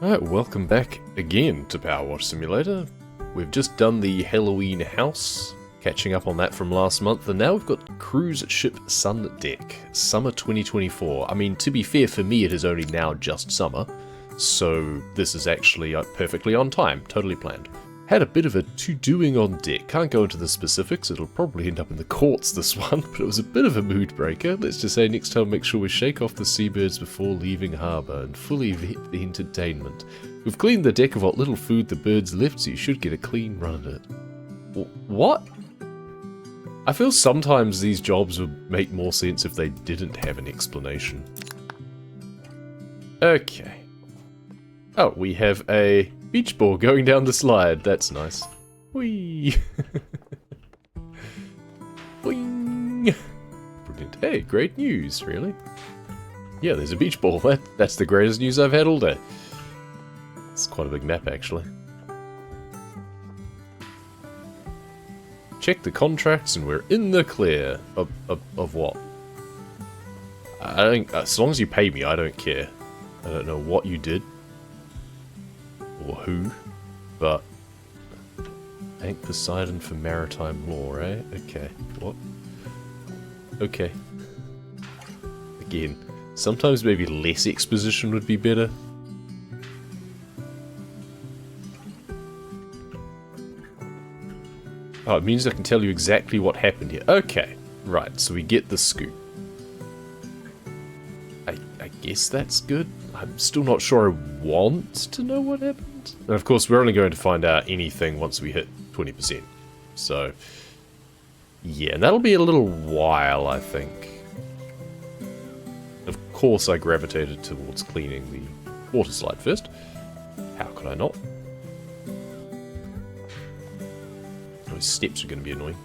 Alright, welcome back again to PowerWash Simulator. We've just done the Halloween house, catching up on that from last month, and now we've got cruise ship Sun Deck, summer 2024. I mean, to be fair, for me it is only now just summer, so this is actually perfectly on time, totally planned. Had a bit of a to-doing on deck, can't go into the specifics, it'll probably end up in the courts this one, but it was a bit of a mood breaker. Let's just say next time make sure we shake off the seabirds before leaving harbour and fully vet the entertainment. We've cleaned the deck of what little food the birds left, so you should get a clean run at it. What? I feel sometimes these jobs would make more sense if they didn't have an explanation. Okay. Oh, we have a beach ball going down the slide. That's nice. Whee! Boing! Brilliant. Hey, great news, really. Yeah, there's a beach ball. That's the greatest news I've had all day. It's quite a big map, actually. Check the contracts and we're in the clear. Of what? I don't, as long as you pay me, I don't care. I don't know what you did. Or who, but thank Poseidon for maritime law, eh? Okay, what? Okay. Again, sometimes maybe less exposition would be better. Oh, it means I can tell you exactly what happened here. Okay, right, so we get the scoop. I guess that's good. I'm still not sure I want to know what happened. And of course, we're only going to find out anything once we hit 20%. So, yeah, and that'll be a little while, I think. Of course, I gravitated towards cleaning the water slide first. How could I not? Those steps are going to be annoying.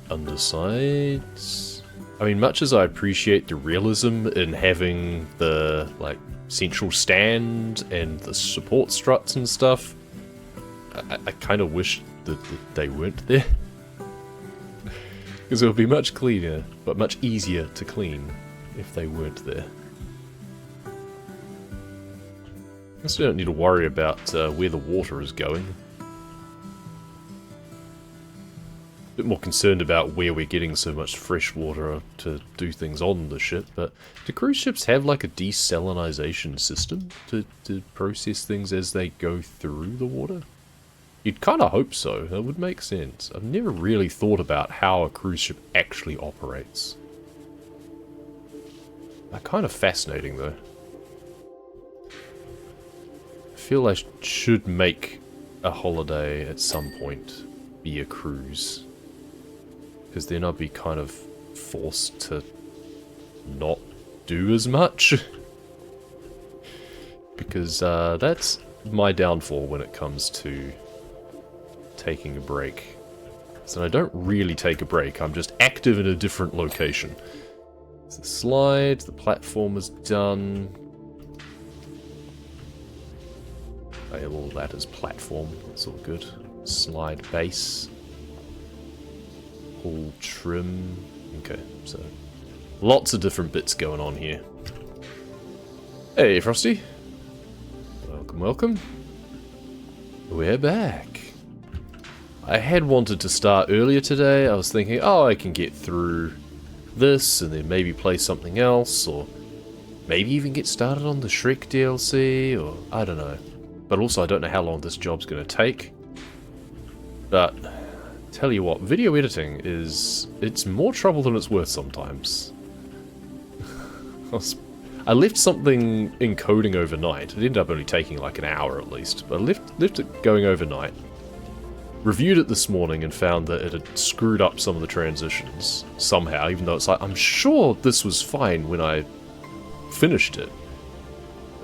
Undersides. I mean, much as I appreciate the realism in having the, like, central stand and the support struts and stuff, I kind of wish that they weren't there. Because it would be much cleaner, but much easier to clean if they weren't there. I also don't need to worry about where the water is going. Bit more concerned about where we're getting so much fresh water to do things on the ship, but do cruise ships have like a desalinization system to process things as they go through the water? You'd kind of hope so, that would make sense. I've never really thought about how a cruise ship actually operates. They're kind of fascinating though. I feel I should make a holiday at some point be a cruise. Because then I'd be kind of forced to not do as much. Because that's my downfall when it comes to taking a break. So I don't really take a break, I'm just active in a different location. So the slide, the platform is done. I have all that as platform, that's all good. Slide base. Hull trim. Okay, so lots of different bits going on here. Hey, Frosty. Welcome, welcome. We're back. I had wanted to start earlier today. I was thinking, oh, I can get through this and then maybe play something else, or maybe even get started on the Shrek DLC, or I don't know. But also I don't know how long this job's going to take. But tell you what, video editing it's more trouble than it's worth sometimes. I left something encoding overnight. It ended up only taking like an hour at least, but I left it going overnight. Reviewed it this morning and found that it had screwed up some of the transitions somehow, even though it's like, I'm sure this was fine when I finished it.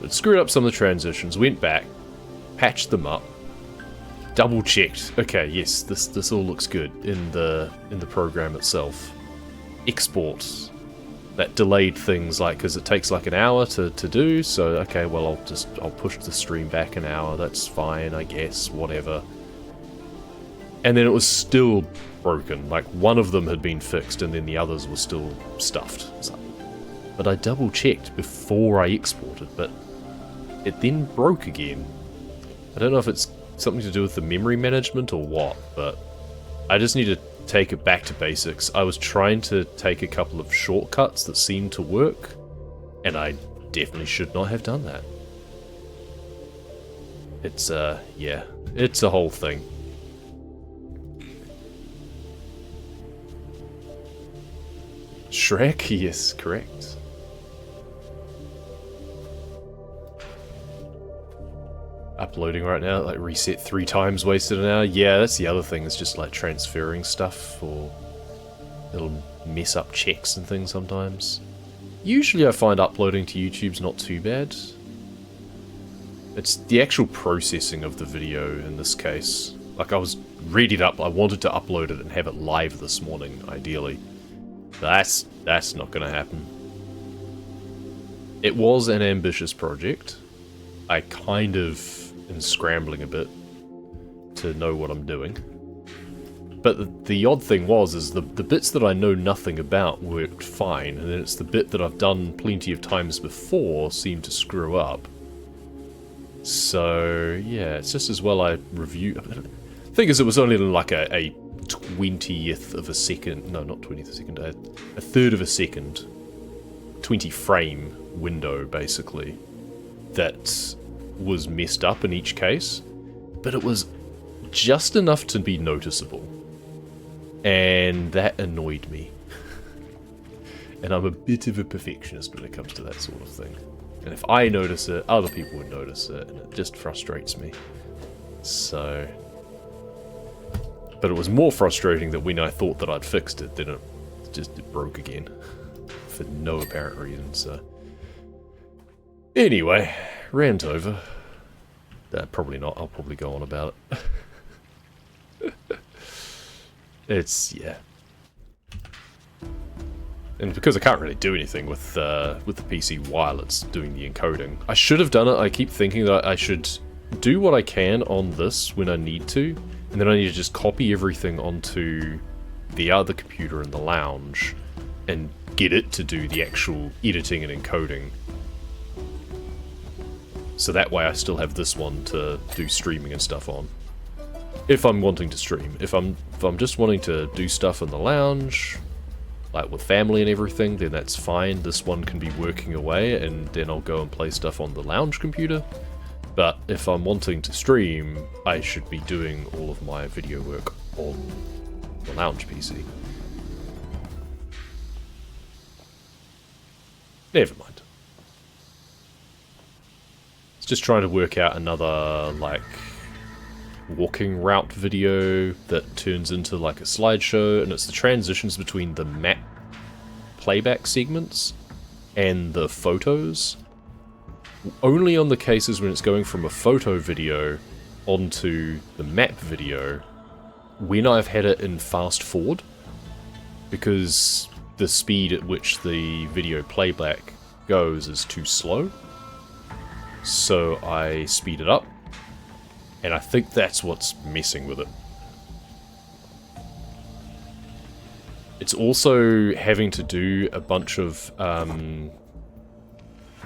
It screwed up some of the transitions, went back, patched them up, double checked. Okay, yes, this all looks good in the program itself. Export. that delayed things, like, because it takes like an hour to do, so okay, well I'll push the stream back an hour, that's fine, I guess, whatever. And then it was still broken, like one of them had been fixed and then the others were still stuffed. But I double checked before I exported, but it then broke again. I don't know if it's something to do with the memory management or what, but I just need to take it back to basics. I was trying to take a couple of shortcuts that seemed to work, and I definitely should not have done that. It's, yeah, it's a whole thing. Shrek? Yes, correct. Uploading right now, like reset 3 times, wasted an hour. Yeah, that's the other thing, it's just like transferring stuff, or it'll mess up checks and things sometimes. Usually I find uploading to YouTube's not too bad. It's the actual processing of the video in this case. Like, I was ready to I wanted to upload it and have it live this morning, ideally. That's not gonna happen. It was an ambitious project. I kind of am scrambling a bit to know what I'm doing. But the odd thing is the bits that I know nothing about worked fine, and then it's the bit that I've done plenty of times before seemed to screw up. So, yeah, it's just as well I review... The thing is, it was only like a 20th of a second... No, not 20th of a second. A third of a second. 20 frame window, basically. That was messed up in each case. But it was just enough to be noticeable. And that annoyed me. And I'm a bit of a perfectionist when it comes to that sort of thing. And if I notice it, other people would notice it, and it just frustrates me. So... But it was more frustrating that when I thought that I'd fixed it, then it broke again. For no apparent reason, so... Anyway, rant over. Probably not, I'll probably go on about it. It's, yeah. And because I can't really do anything with the PC while it's doing the encoding. I should have done it. I keep thinking that I should do what I can on this when I need to, and then I need to just copy everything onto the other computer in the lounge and get it to do the actual editing and encoding. So that way I still have this one to do streaming and stuff on. If I'm wanting to stream. If I'm just wanting to do stuff in the lounge, like with family and everything, then that's fine. This one can be working away, and then I'll go and play stuff on the lounge computer. But if I'm wanting to stream, I should be doing all of my video work on the lounge PC. Never mind. It's just trying to work out another, like, walking route video that turns into like a slideshow, and it's the transitions between the map playback segments and the photos. Only on the cases when it's going from a photo video onto the map video, when I've had it in fast forward, because the speed at which the video playback goes is too slow, so I speed it up. And I think that's what's messing with it. It's also having to do a bunch of,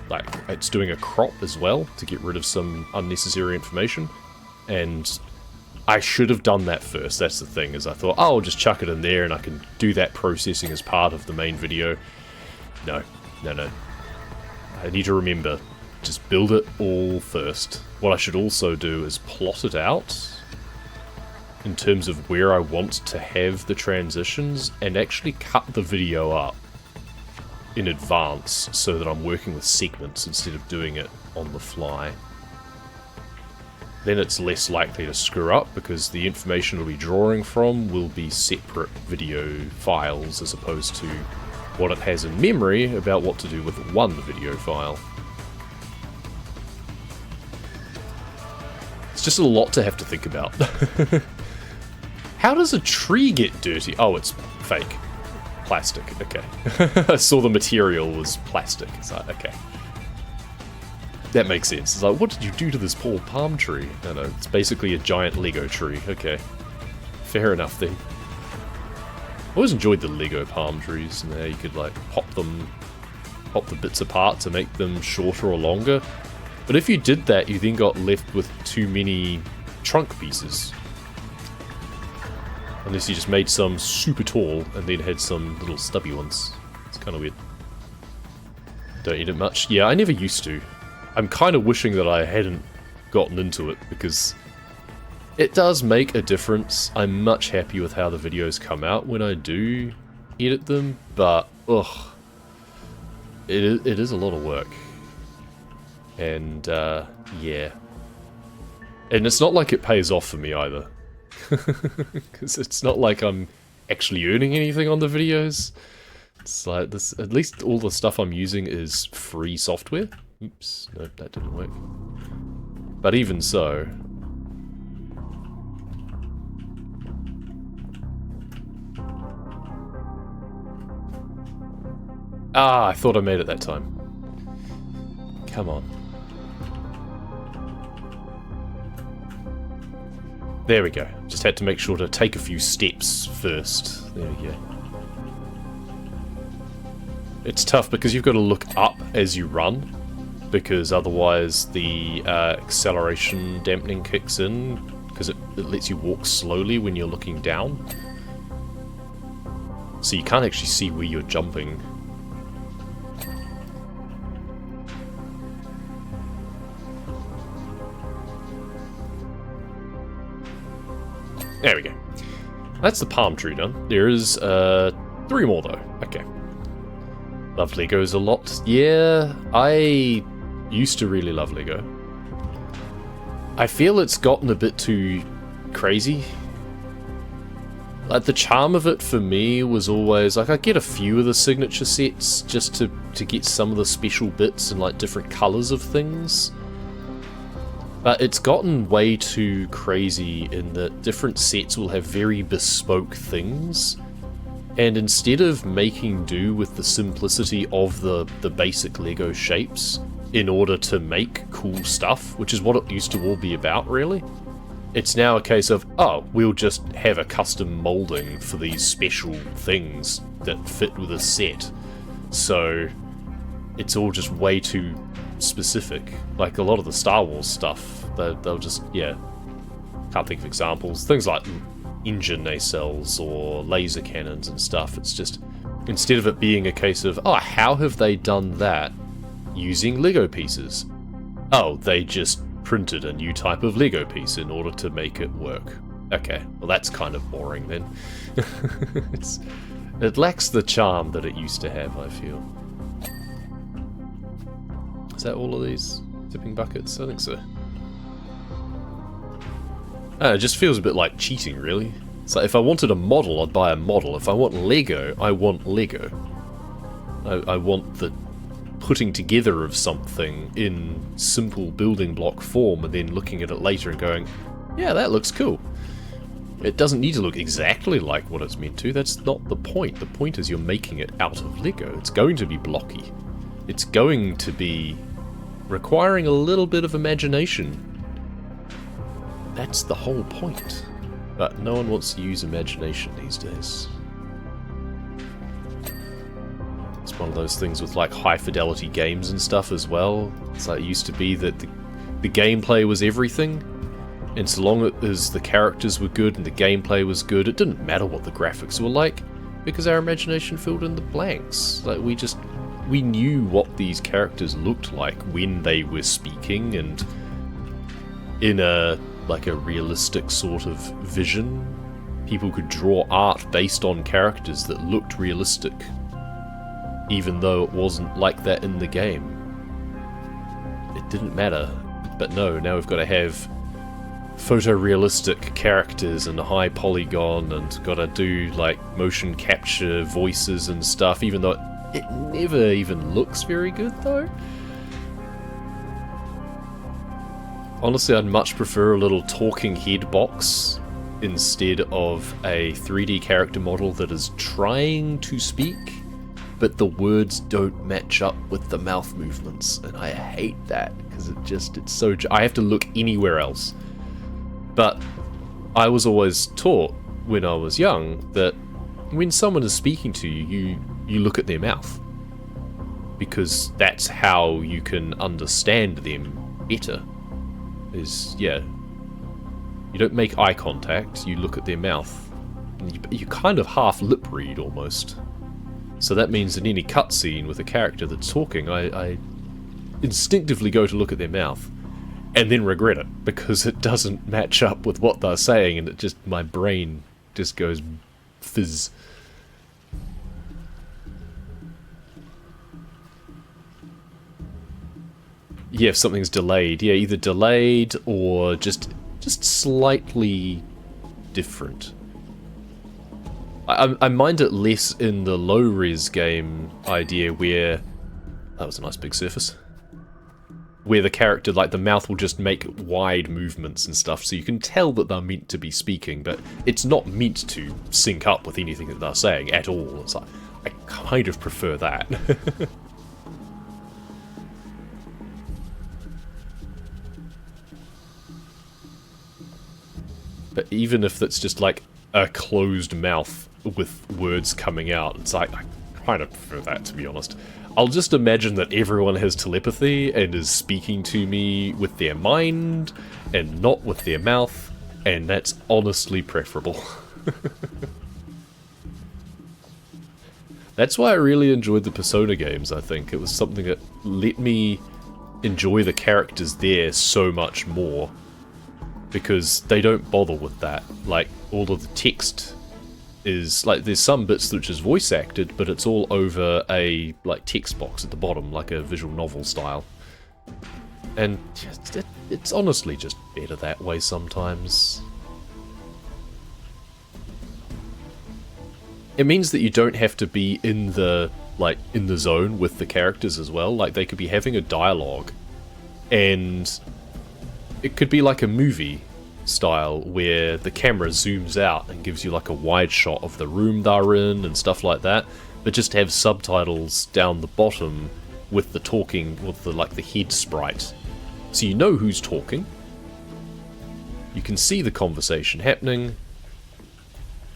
like, it's doing a crop as well to get rid of some unnecessary information. And I should have done that first, that's the thing, is I thought, oh, I'll just chuck it in there and I can do that processing as part of the main video. No. I need to remember. Just build it all first. What I should also do is plot it out in terms of where I want to have the transitions, and actually cut the video up in advance so that I'm working with segments instead of doing it on the fly. Then it's less likely to screw up because the information it'll be drawing from will be separate video files as opposed to what it has in memory about what to do with one video file. It's just a lot to have to think about. How does a tree get dirty? Oh, it's fake. plastic. Okay. I saw the material was plastic. It's like, okay. That makes sense. It's like, what did you do to this poor palm tree? No, no, it's basically a giant Lego tree. Okay. Fair enough then. I always enjoyed the Lego palm trees, and how you could like pop the bits apart to make them shorter or longer. But if you did that, you then got left with too many trunk pieces. Unless you just made some super tall and then had some little stubby ones. It's kind of weird. Don't eat it much. Yeah, I never used to. I'm kind of wishing that I hadn't gotten into it, because it does make a difference. I'm much happier with how the videos come out when I do edit them, but ugh, it is a lot of work. And yeah, and it's not like it pays off for me either, because it's not like I'm actually earning anything on the videos. It's like this. At least all the stuff I'm using is free software. Oops, no, that didn't work. But even so. Ah, I thought I made it that time. Come on. There we go. Just had to make sure to take a few steps first. There we go. It's tough because you've got to look up as you run, because otherwise the acceleration dampening kicks in, because it lets you walk slowly when you're looking down. So you can't actually see where you're jumping. There we go. That's the palm tree done. There is 3 more though. Okay. Love Legos a lot. Yeah, I used to really love Lego. I feel it's gotten a bit too crazy. Like, the charm of it for me was always, like, I get a few of the signature sets just to get some of the special bits and, like, different colours of things. But it's gotten way too crazy in that different sets will have very bespoke things. And instead of making do with the simplicity of the basic Lego shapes in order to make cool stuff, which is what it used to all be about, really, it's now a case of, oh, we'll just have a custom molding for these special things that fit with a set. So it's all just way too specific. Like a lot of the Star Wars stuff, they'll just, yeah, can't think of examples. Things like engine nacelles or laser cannons and stuff. It's just, instead of it being a case of, oh, how have they done that using Lego pieces? Oh, they just printed a new type of Lego piece in order to make it work. Okay, well that's kind of boring then. It lacks the charm that it used to have, I feel. Is that all of these tipping buckets? I think so. It just feels a bit like cheating, really. It's like, if I wanted a model, I'd buy a model. If I want Lego, I want Lego. I want the putting together of something in simple building block form and then looking at it later and going, yeah, that looks cool. It doesn't need to look exactly like what it's meant to. That's not the point. The point is you're making it out of Lego. It's going to be blocky. It's going to be requiring a little bit of imagination. That's the whole point. But no one wants to use imagination these days. It's one of those things with like high fidelity games and stuff as well. It's like it used to be that the gameplay was everything, and so long as the characters were good and the gameplay was good, it didn't matter what the graphics were like, because our imagination filled in the blanks. Like we knew what these characters looked like when they were speaking, and in a realistic sort of vision, people could draw art based on characters that looked realistic, even though it wasn't like that in the game. It didn't matter. But no, now we've got to have photorealistic characters and high polygon, and got to do like motion capture voices and stuff, even though it never even looks very good though. Honestly, I'd much prefer a little talking head box instead of a 3D character model that is trying to speak, but the words don't match up with the mouth movements, and I hate that, because it's so... I have to look anywhere else. But I was always taught, when I was young, that when someone is speaking to you, you look at their mouth. Because that's how you can understand them better. You don't make eye contact, you look at their mouth. You kind of half lip read, almost. So that means in any cutscene with a character that's talking, I instinctively go to look at their mouth, and then regret it, because it doesn't match up with what they're saying, and my brain just goes fizz. Yeah, if something's delayed. Yeah, either delayed or just slightly different. I mind it less in the low-res game idea where... That was a nice big surface. Where the character, like, the mouth will just make wide movements and stuff, so you can tell that they're meant to be speaking, but it's not meant to sync up with anything that they're saying at all. It's like, I kind of prefer that. But even if it's just like a closed mouth with words coming out, it's like, I kind of prefer that, to be honest. I'll just imagine that everyone has telepathy and is speaking to me with their mind and not with their mouth, and that's honestly preferable. That's why I really enjoyed the Persona games, I think. It was something that let me enjoy the characters there so much more. Because they don't bother with that. Like, all of the text is... Like, there's some bits which is voice acted, but it's all over a, like, text box at the bottom, like a visual novel style. And it's honestly just better that way sometimes. It means that you don't have to be in the zone with the characters as well. Like, they could be having a dialogue, and... It could be like a movie style where the camera zooms out and gives you like a wide shot of the room they're in and stuff like that, but just have subtitles down the bottom with the talking, with the head sprite. So you know who's talking, you can see the conversation happening,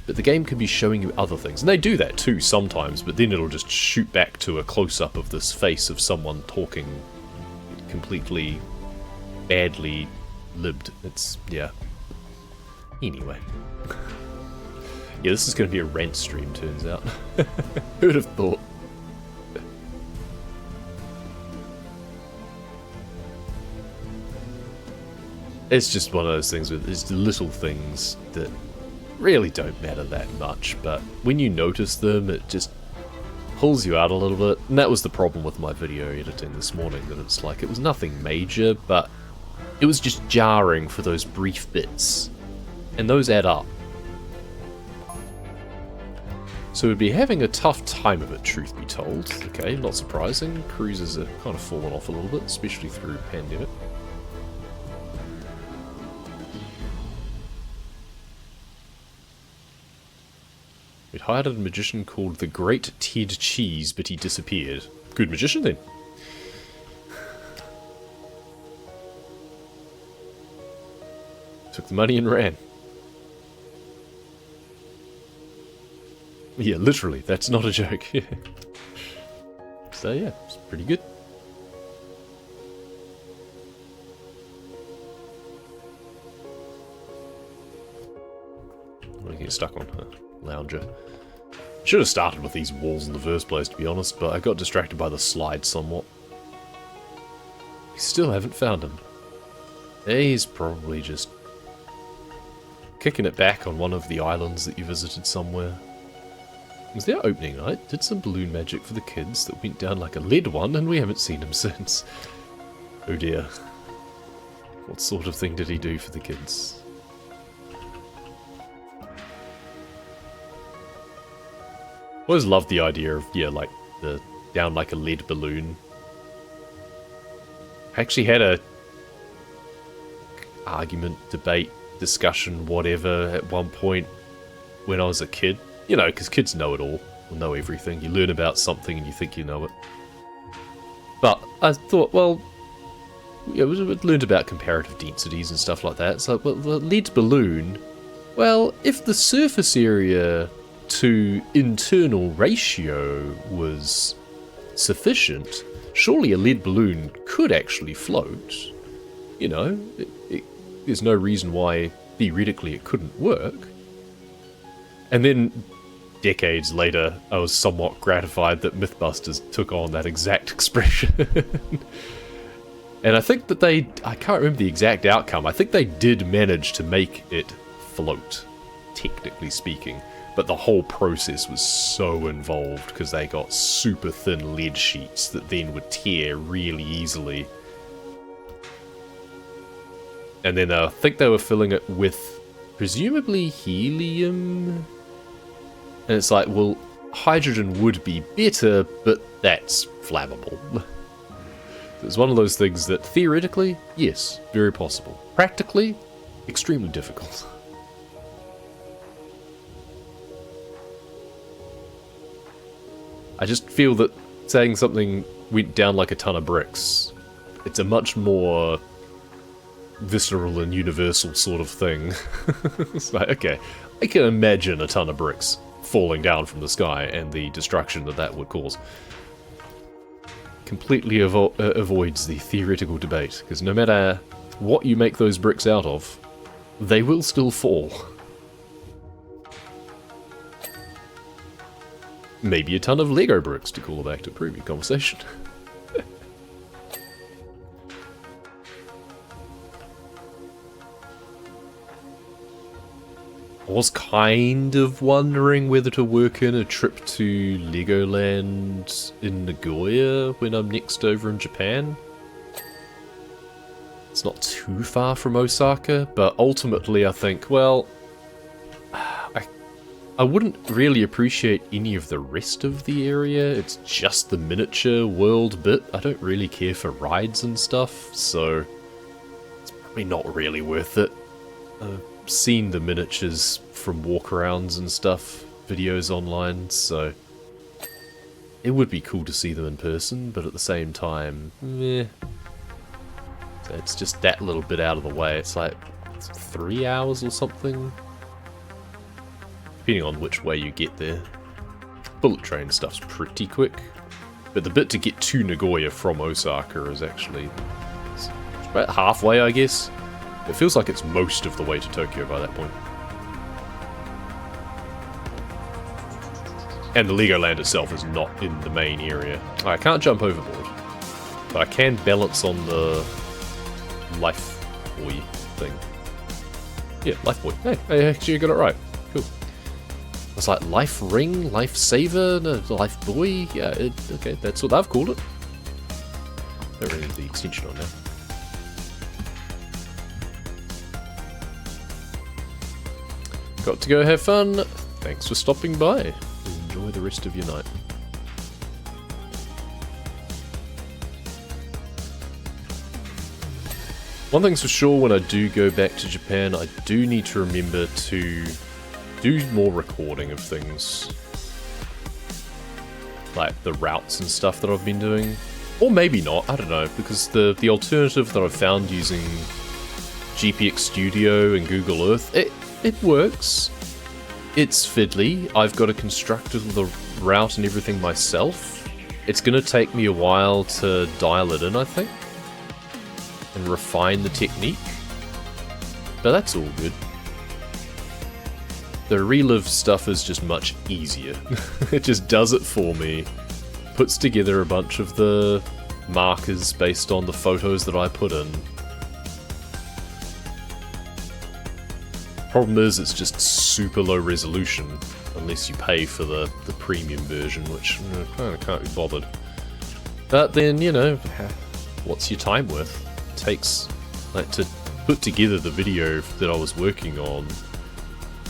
but the game can be showing you other things. And they do that too sometimes, but then it'll just shoot back to a close-up of this face of someone talking completely... badly libbed. It's... yeah. Anyway. Yeah, this is going to be a rant stream, turns out. Who'd have thought? It's just one of those things with it's little things that really don't matter that much, but when you notice them, it just pulls you out a little bit. And that was the problem with my video editing this morning, that it's like, it was nothing major, but it was just jarring for those brief bits, and those add up. So we'd be having a tough time of it, truth be told. Okay, not surprising. Cruises have kind of fallen off a little bit, especially through pandemic. We'd hired a magician called the Great Ted Cheese, but he disappeared. Good magician then. Took the money and ran. Yeah, literally, that's not a joke. So yeah, it's pretty good. What are you getting stuck on? Lounger. Should have started with these walls in the first place, to be honest, but I got distracted by the slide somewhat. We still haven't found him. He's probably just kicking it back on one of the islands that you visited somewhere. Was there opening night? Did some balloon magic for the kids that went down like a lead one, and we haven't seen him since. Oh dear. What sort of thing did he do for the kids? I always loved the idea of, yeah, like, the down like a lead balloon. I actually had a argument, debate, discussion, whatever, at one point when I was a kid. You know, because kids know it all, or know everything. You learn about something and you think you know it. But I thought, well, yeah, we learned about comparative densities and stuff like that. So, well, the lead balloon, well, if the surface area to internal ratio was sufficient, surely a lead balloon could actually float. You know, there's no reason why theoretically it couldn't work. And then decades later, I was somewhat gratified that Mythbusters took on that exact expression. And I think that I can't remember the exact outcome. I think they did manage to make it float, technically speaking. But the whole process was so involved because they got super thin lead sheets that then would tear really easily. And then I think they were filling it with presumably helium. And it's like, well, hydrogen would be better, but that's flammable. It's one of those things that theoretically, yes, very possible. Practically, extremely difficult. I just feel that saying something went down like a ton of bricks, it's a much more visceral and universal sort of thing. It's like, okay, I can imagine a ton of bricks falling down from the sky and the destruction that would cause. Completely avoids the theoretical debate, because no matter what you make those bricks out of, they will still fall. Maybe a ton of Lego bricks, to call back to a previous conversation. I was kind of wondering whether to work in a trip to Legoland in Nagoya when I'm next over in Japan. It's not too far from Osaka, but ultimately I think, well, I wouldn't really appreciate any of the rest of the area. It's just the miniature world bit. I don't really care for rides and stuff, so it's probably not really worth it. Seen the miniatures from walkarounds and stuff, videos online, so it would be cool to see them in person, but at the same time, meh. So it's just that little bit out of the way. It's like 3 hours or something, depending on which way you get there. Bullet train stuff's pretty quick, but the bit to get to Nagoya from Osaka is actually it's about halfway, I guess. It feels like it's most of the way to Tokyo by that point. And the Legoland itself is not in the main area. I can't jump overboard, but I can balance on the life buoy thing. Yeah, life buoy. Hey, I actually got it right. Cool. I was like, life ring, life saver, no, life buoy? Yeah, okay, that's what I've called it. Don't really need the extension on now. Got to go have fun. Thanks for stopping by. Enjoy the rest of your night. One thing's for sure, when I do go back to Japan, I do need to remember to do more recording of things. Like the routes and stuff that I've been doing. Or maybe not, I don't know, because the alternative that I've found using GPX Studio and Google Earth, it works. It's fiddly. I've got to construct the route and everything myself. It's going to take me a while to dial it in, I think, and refine the technique. But that's all good. The relive stuff is just much easier. It just does it for me. Puts together a bunch of the markers based on the photos that I put in. Problem is, it's just super low resolution, unless you pay for the premium version, which kind of can't be bothered. But then, you know, what's your time worth? It takes, like, to put together the video that I was working on,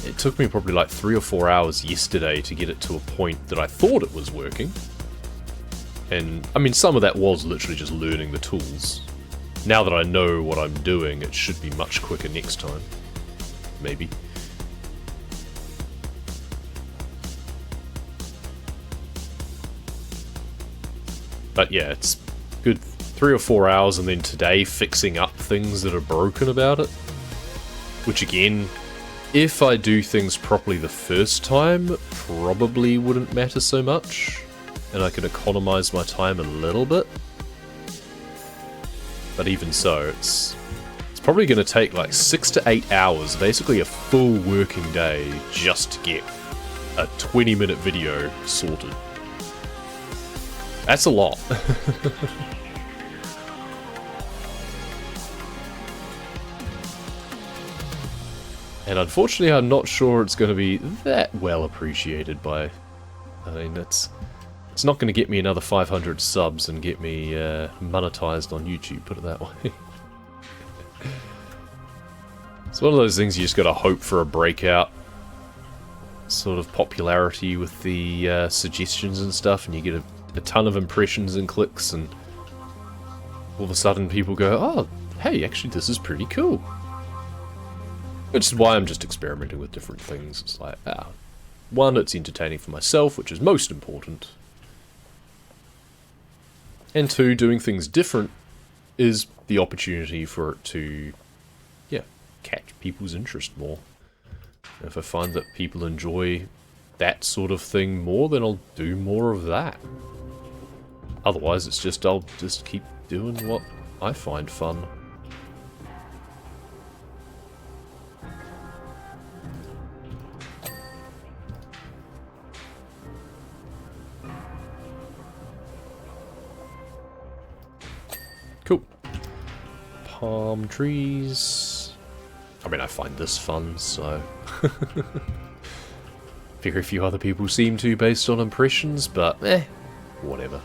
it took me probably like 3 or 4 hours yesterday to get it to a point that I thought it was working. And, I mean, some of that was literally just learning the tools. Now that I know what I'm doing, it should be much quicker next time. maybe. But yeah, it's good 3 or 4 hours, and then today fixing up things that are broken about it. Which again, if I do things properly the first time, probably wouldn't matter so much. And I can economize my time a little bit. But even so, it's probably going to take like 6 to 8 hours, basically a full working day, just to get a 20-minute video sorted. That's a lot. And unfortunately, I'm not sure it's going to be that well appreciated by... I mean, it's not going to get me another 500 subs and get me monetized on YouTube, put it that way. It's one of those things you just got to hope for a breakout sort of popularity with the suggestions and stuff, and you get a ton of impressions and clicks, and all of a sudden people go, oh, hey, actually this is pretty cool. Which is why I'm just experimenting with different things. It's like, one, it's entertaining for myself, which is most important. And two, doing things different is the opportunity for it to, yeah, catch people's interest more. And if I find that people enjoy that sort of thing more, then I'll do more of that. Otherwise, it's just, I'll just keep doing what I find fun. Cool. Palm trees. I mean, I find this fun, so... Very few other people seem to, based on impressions, but whatever.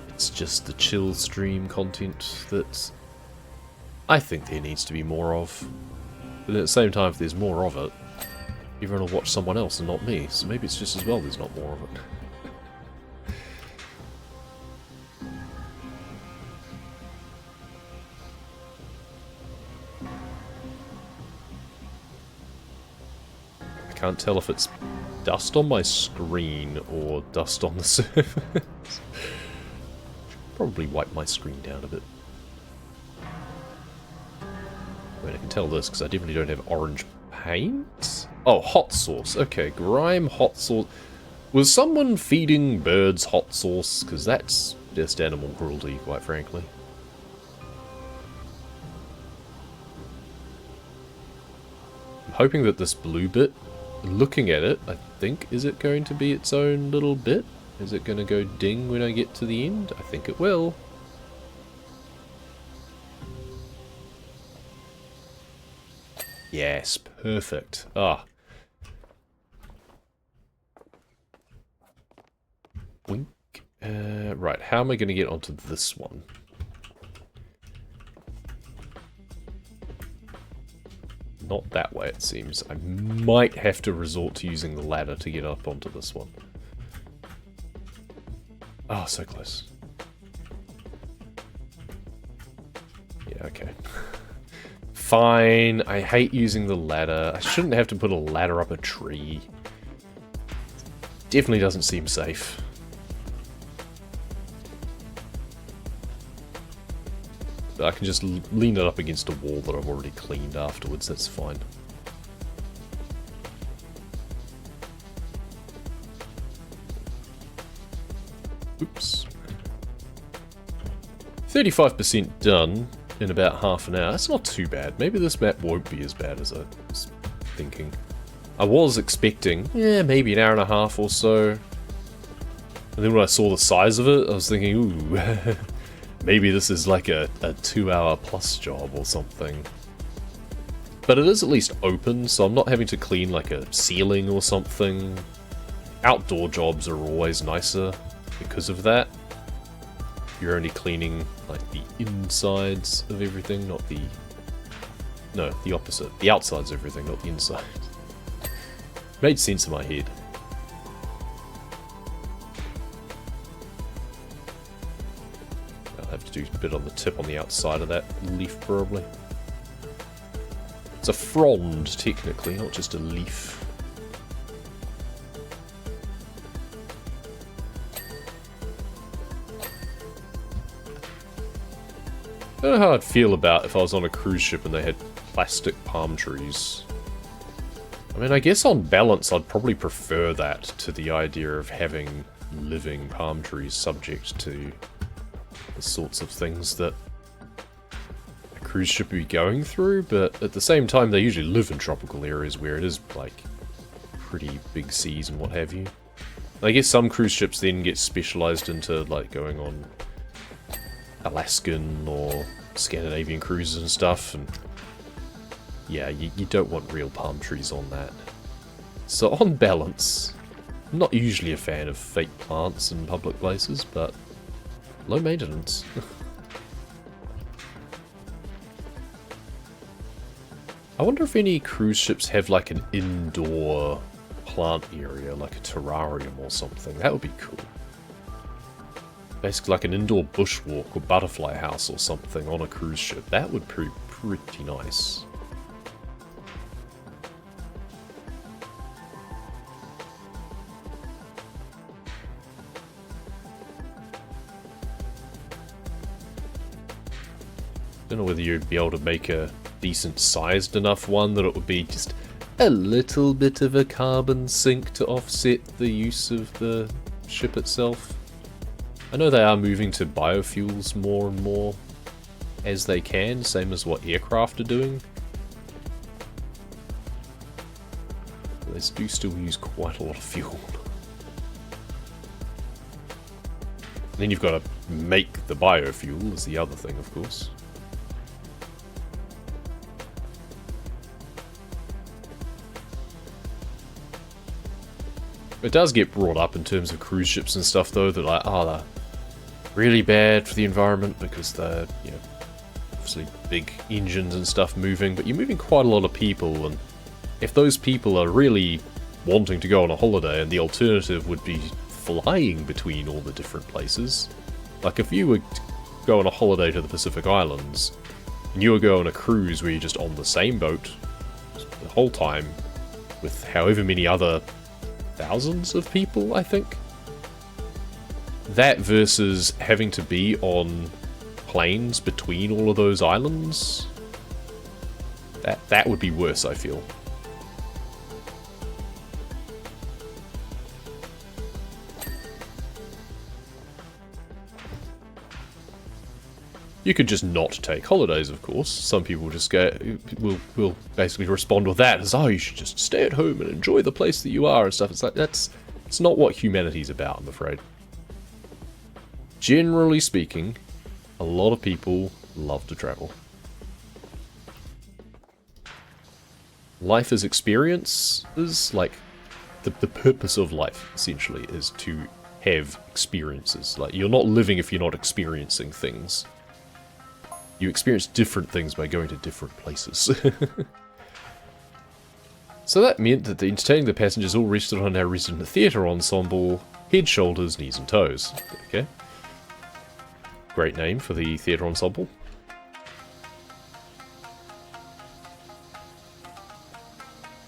It's just the chill stream content that I think there needs to be more of. But at the same time, if there's more of it, everyone will watch someone else and not me, so maybe it's just as well there's not more of it. Can't tell if it's dust on my screen or dust on the surface. Probably wipe my screen down a bit. I mean, I can tell this because I definitely don't have orange paint. Oh, hot sauce. Okay, grime hot sauce. Was someone feeding birds hot sauce? Because that's just animal cruelty, quite frankly. I'm hoping that this blue bit, looking at it, I think, is it going to be its own little bit? Is it going to go ding when I get to the end? I think it will. Yes, perfect. Ah. Wink. Right, how am I going to get onto this one? Not that way, it seems. I might have to resort to using the ladder to get up onto this one. Oh, so close. Yeah, okay. Fine. I hate using the ladder. I shouldn't have to put a ladder up a tree. Definitely doesn't seem safe. I can just lean it up against a wall that I've already cleaned afterwards, that's fine. Oops. 35% done in about half an hour. That's not too bad. Maybe this map won't be as bad as I was thinking. I was expecting, maybe an hour and a half or so. And then when I saw the size of it, I was thinking, ooh... Maybe this is like a 2-hour plus job or something. But it is at least open, so I'm not having to clean like a ceiling or something. Outdoor jobs are always nicer because of that. You're only cleaning like the insides of everything, not the... No, the opposite. The outsides of everything, not the inside. Made sense in my head. Have to do a bit on the tip on the outside of that leaf, probably. It's a frond, technically, not just a leaf. I don't know how I'd feel about if I was on a cruise ship and they had plastic palm trees. I mean, I guess on balance I'd probably prefer that to the idea of having living palm trees subject to the sorts of things that a cruise ship would be going through, but at the same time they usually live in tropical areas where it is, like, pretty big seas and what have you. I guess some cruise ships then get specialised into, like, going on Alaskan or Scandinavian cruises and stuff, and yeah, you don't want real palm trees on that. So on balance, I'm not usually a fan of fake plants in public places, but low maintenance. I wonder if any cruise ships have like an indoor plant area, like a terrarium or something. That would be cool. Basically like an indoor bushwalk or butterfly house or something on a cruise ship. That would be pretty nice. Don't know whether you'd be able to make a decent sized enough one that it would be just a little bit of a carbon sink to offset the use of the ship itself. I know they are moving to biofuels more and more as they can, same as what aircraft are doing. They do still use quite a lot of fuel. And then you've got to make the biofuel is the other thing, of course. It does get brought up in terms of cruise ships and stuff, though, that like, they're really bad for the environment because they're, you know, obviously big engines and stuff moving, but you're moving quite a lot of people, and if those people are really wanting to go on a holiday and the alternative would be flying between all the different places, like if you were to go on a holiday to the Pacific Islands and you were going on a cruise where you're just on the same boat the whole time with however many other thousands of people, I think. That versus having to be on planes between all of those islands. That would be worse, I feel. You could just not take holidays, of course. Some people just will basically respond with that as, oh, you should just stay at home and enjoy the place that you are and stuff. It's like, it's not what humanity's about, I'm afraid. Generally speaking, a lot of people love to travel. Life as experience is like, the purpose of life, essentially, is to have experiences. Like, you're not living if you're not experiencing things. You experience different things by going to different places. So that meant that the entertaining the passengers all rested on our resident theatre ensemble, head, shoulders, knees and toes. Okay. Great name for the theatre ensemble.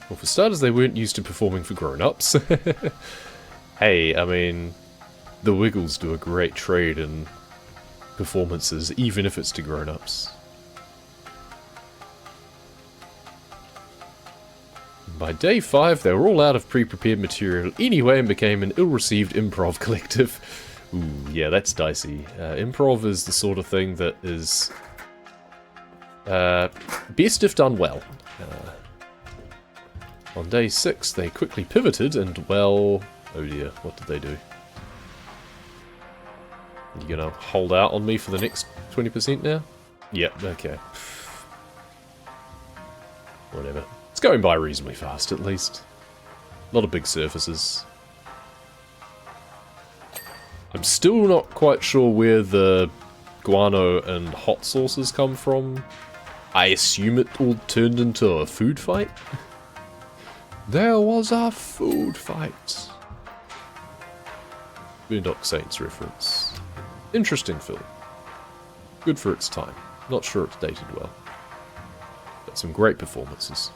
Well, for starters, they weren't used to performing for grown-ups. Hey, I mean, the Wiggles do a great trade in performances, even if it's to grown-ups. By day 5, they were all out of pre-prepared material anyway and became an ill-received improv collective. Ooh, yeah, that's dicey. Improv is the sort of thing that is best if done well. On day 6, they quickly pivoted and, well, oh dear, what did they do? You gonna hold out on me for the next 20% now? Yep, okay. Whatever. It's going by reasonably fast, at least. A lot of big surfaces. I'm still not quite sure where the guano and hot sauces come from. I assume it all turned into a food fight? There was a food fight. Boondock Saints reference. Interesting film. Good for its time. Not sure it's dated well. But Some great performances.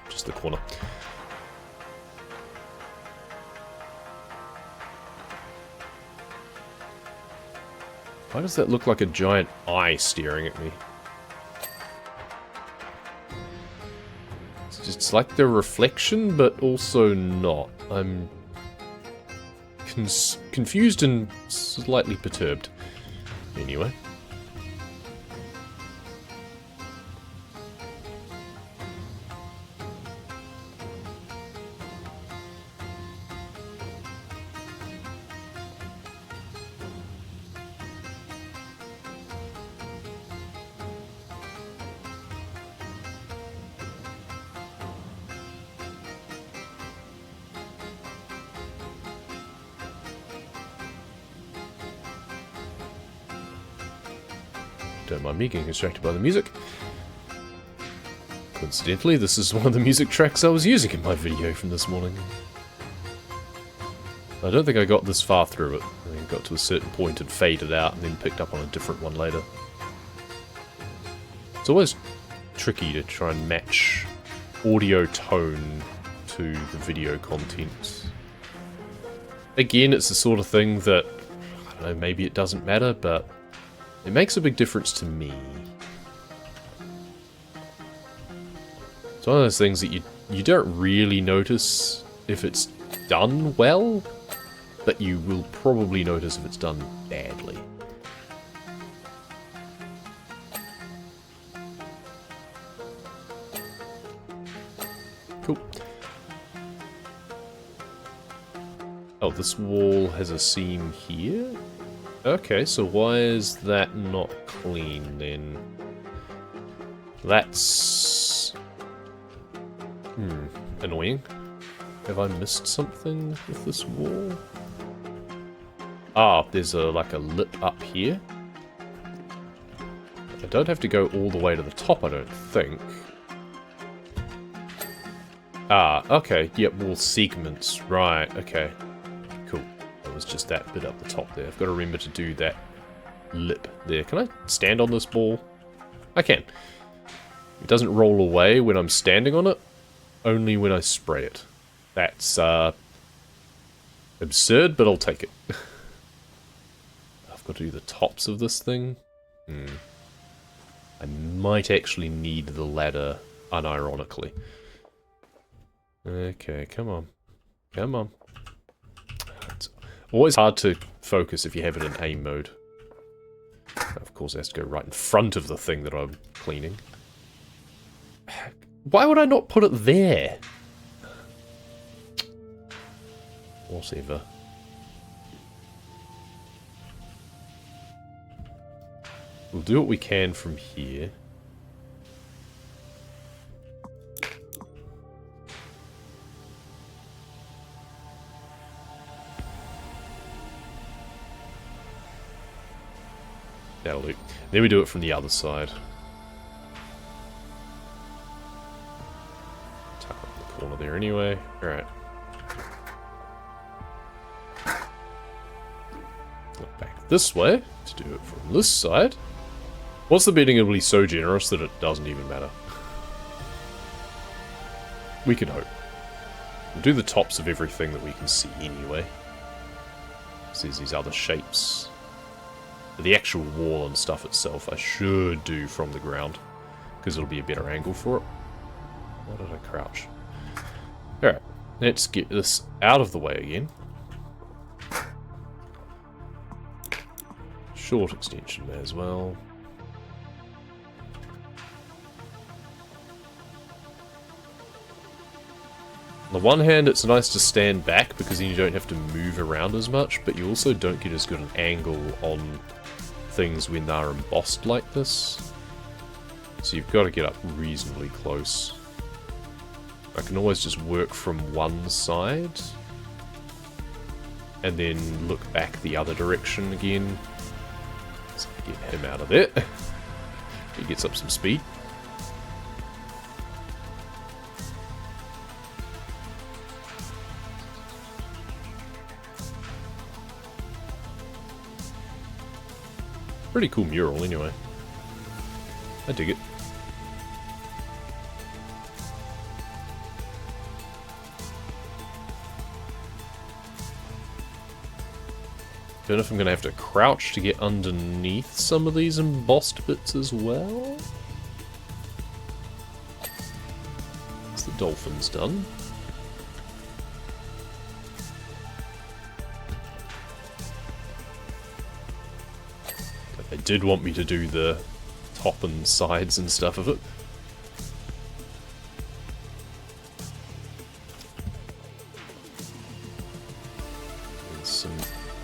Just the corner. Why does that look like a giant eye staring at me? It's like the reflection, but also not. I'm confused and slightly perturbed. Anyway. Don't mind me getting distracted by the music. Coincidentally, this is one of the music tracks I was using in my video from this morning. I don't think I got this far through it. I got to a certain point and faded out and then picked up on a different one later. It's always tricky to try and match audio tone to the video content. Again, it's the sort of thing that, I don't know, maybe it doesn't matter, but it makes a big difference to me. It's one of those things that you don't really notice if it's done well, but you will probably notice if it's done badly. Cool. Oh, this wall has a seam here? Okay, so why is that not clean then? That's... annoying. Have I missed something with this wall? Ah, there's like a lip up here. I don't have to go all the way to the top, I don't think. Ah, okay, yep, wall segments, right, okay. Cool. It was just that bit up the top there. I've got to remember to do that lip there. Can I stand on this ball? I can. It doesn't roll away when I'm standing on it, only when I spray it. That's absurd, but I'll take it. I've got to do the tops of this thing. I might actually need the ladder, unironically. Okay, come on. Come on. It's always hard to focus if you have it in aim mode. Of course, it has to go right in front of the thing that I'm cleaning. Why would I not put it there? Whatever. We'll do what we can from here. That'll do. Then we do it from the other side. Tuck up the corner there anyway. Alright. Look back this way to do it from this side. What's the bedding ability so generous that it doesn't even matter? We can hope. We'll do the tops of everything that we can see anyway. So there's these other shapes. But the actual wall and stuff itself I should do from the ground, because it'll be a better angle for it. Why did I crouch? Alright, let's get this out of the way again. Short extension there as well. On the one hand, it's nice to stand back because then you don't have to move around as much, but you also don't get as good an angle on things when they're embossed like this. So you've got to get up reasonably close. I can always just work from one side and then look back the other direction again. So get him out of there. He gets up some speed. Pretty cool mural, anyway. I dig it. Don't know if I'm going to have to crouch to get underneath some of these embossed bits as well. Is the dolphins done? They did want me to do the top and sides and stuff of it.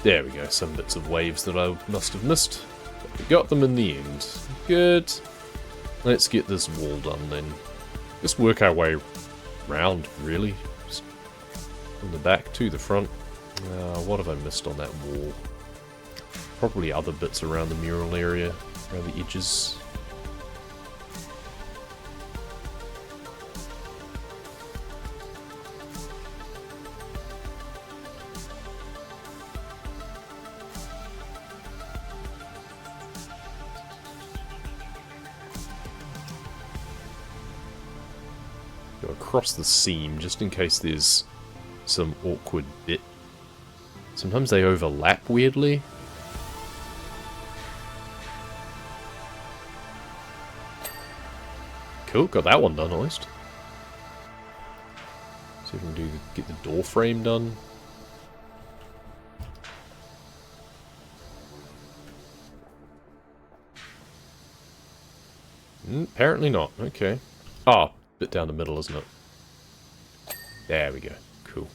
There we go, some bits of waves that I must have missed. But we got them in the end. Good. Let's get this wall done then. Just work our way round, really. Just from the back to the front. What have I missed on that wall? Probably other bits around the mural area, around the edges. Go across the seam, just in case there's some awkward bit. Sometimes they overlap weirdly. Cool, got that one done at least. See if we can get the door frame done. Apparently not, okay. Ah, bit down the middle, isn't it? There we go, cool.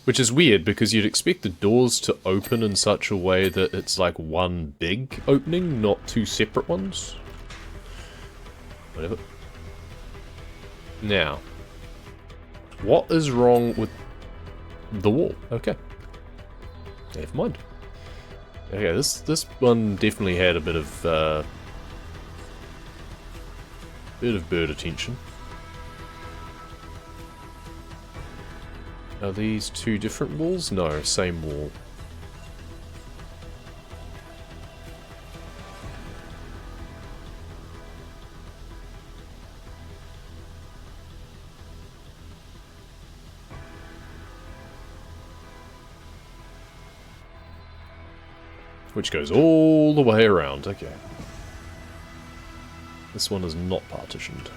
Which is weird, because you'd expect the doors to open in such a way that it's like one big opening, not two separate ones. Whatever. Now, what is wrong with the wall? Okay. Never mind. Okay, this one definitely had a bit of bird attention. Are these two different walls? No, same wall. Which goes all the way around, okay. This one is not partitioned.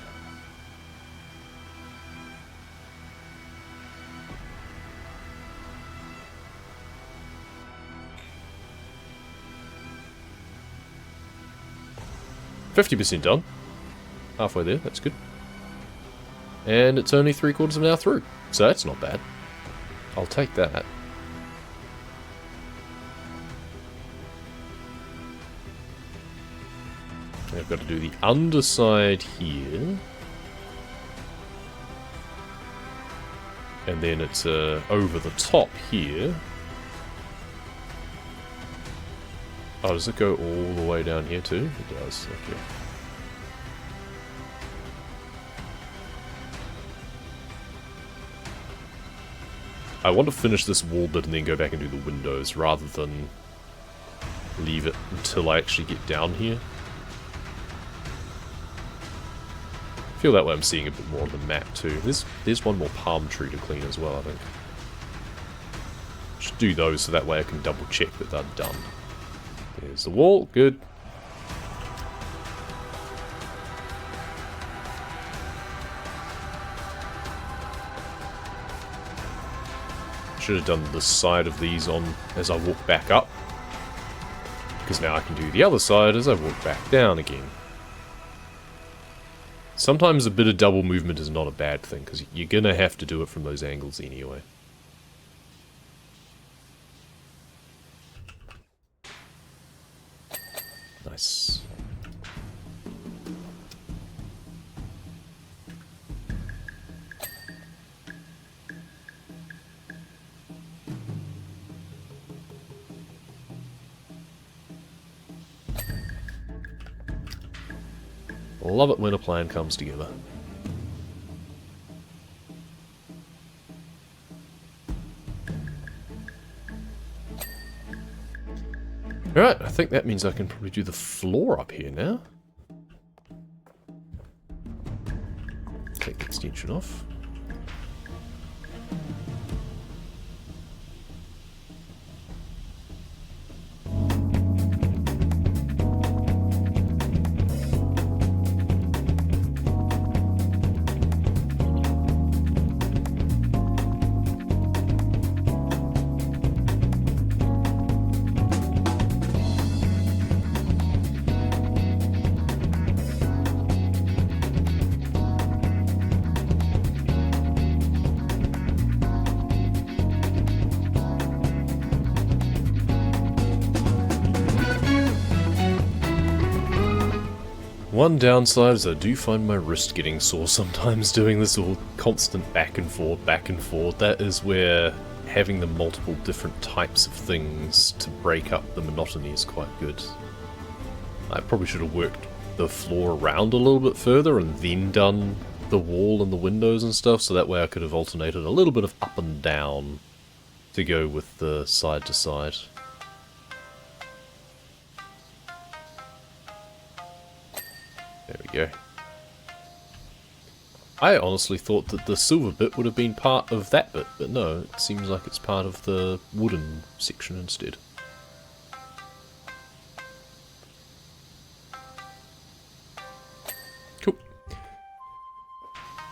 %50 done. Halfway there, that's good. And it's only 3/4 of an hour through, so that's not bad. I'll take that. I've got to do the underside here. And then it's over the top here. Oh, does it go all the way down here too? It does, okay. I want to finish this wall bit and then go back and do the windows rather than leave it until I actually get down here. I feel that way I'm seeing a bit more on the map too. There's one more palm tree to clean as well, I think. Should do those so that way I can double check that they're done. There's the wall, good. Should have done the side of these on as I walk back up. Because now I can do the other side as I walk back down again. Sometimes a bit of double movement is not a bad thing, because you're going to have to do it from those angles anyway. Nice. Love it when a plan comes together. Alright, I think that means I can probably do the floor up here now. Take the extension off. One downside is I do find my wrist getting sore sometimes doing this all constant back and forth, back and forth. That is where having the multiple different types of things to break up the monotony is quite good. I probably should have worked the floor around a little bit further and then done the wall and the windows and stuff, so that way I could have alternated a little bit of up and down to go with the side to side. There we go. I honestly thought that the silver bit would have been part of that bit, but no, it seems like it's part of the wooden section instead. Cool.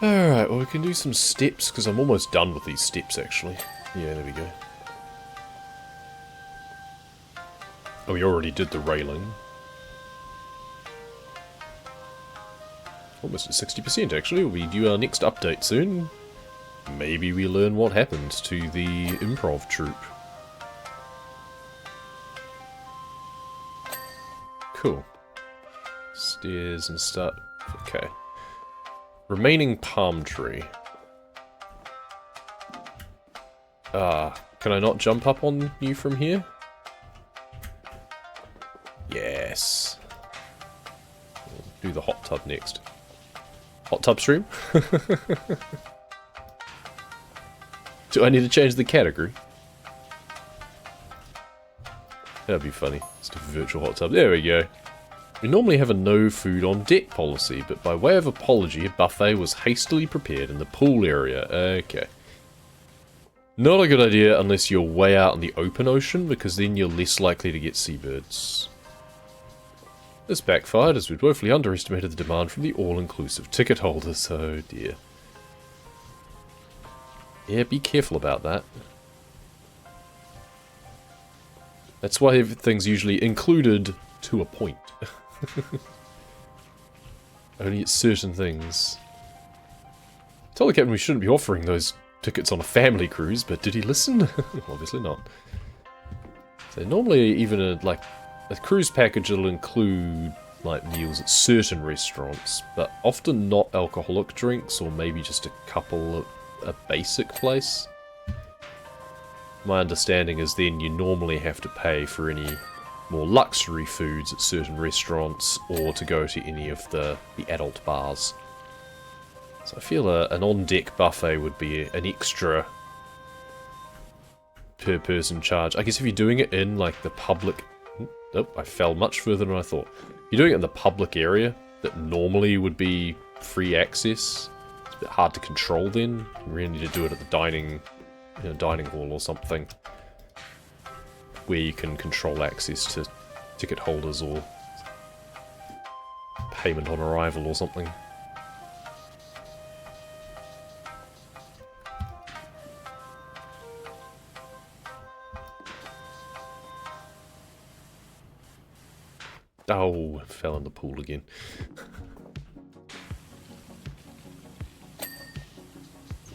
Alright, well we can do some steps, because I'm almost done with these steps actually. Yeah, there we go. Oh, we already did the railing. Almost at 60% actually. We'll do our next update soon. Maybe we learn what happened to the improv troupe. Cool. Stairs and start. Okay. Remaining palm tree. Can I not jump up on you from here? Yes. We'll do the hot tub next. Hot tub stream? Do I need to change the category? That'd be funny. Just a virtual hot tub. There we go. We normally have a no food on deck policy, but by way of apology, a buffet was hastily prepared in the pool area. Okay. Not a good idea unless you're way out in the open ocean, because then you're less likely to get seabirds. This backfired as we'd woefully underestimated the demand from the all-inclusive ticket holders. Oh dear. Yeah, be careful about that. That's why everything's usually included to a point. Only at certain things. Tell the captain we shouldn't be offering those tickets on a family cruise, but did he listen? Obviously not. So normally even a cruise package will include like meals at certain restaurants, but often not alcoholic drinks, or maybe just a couple at a basic place. My understanding is then you normally have to pay for any more luxury foods at certain restaurants, or to go to any of the adult bars. So I feel an on-deck buffet would be an extra per person charge. I guess if you're doing it in like the public... Nope, I fell much further than I thought. If you're doing it in the public area that normally would be free access, it's a bit hard to control then. You really need to do it at the dining hall or something, where you can control access to ticket holders or payment on arrival or something. Oh, fell in the pool again.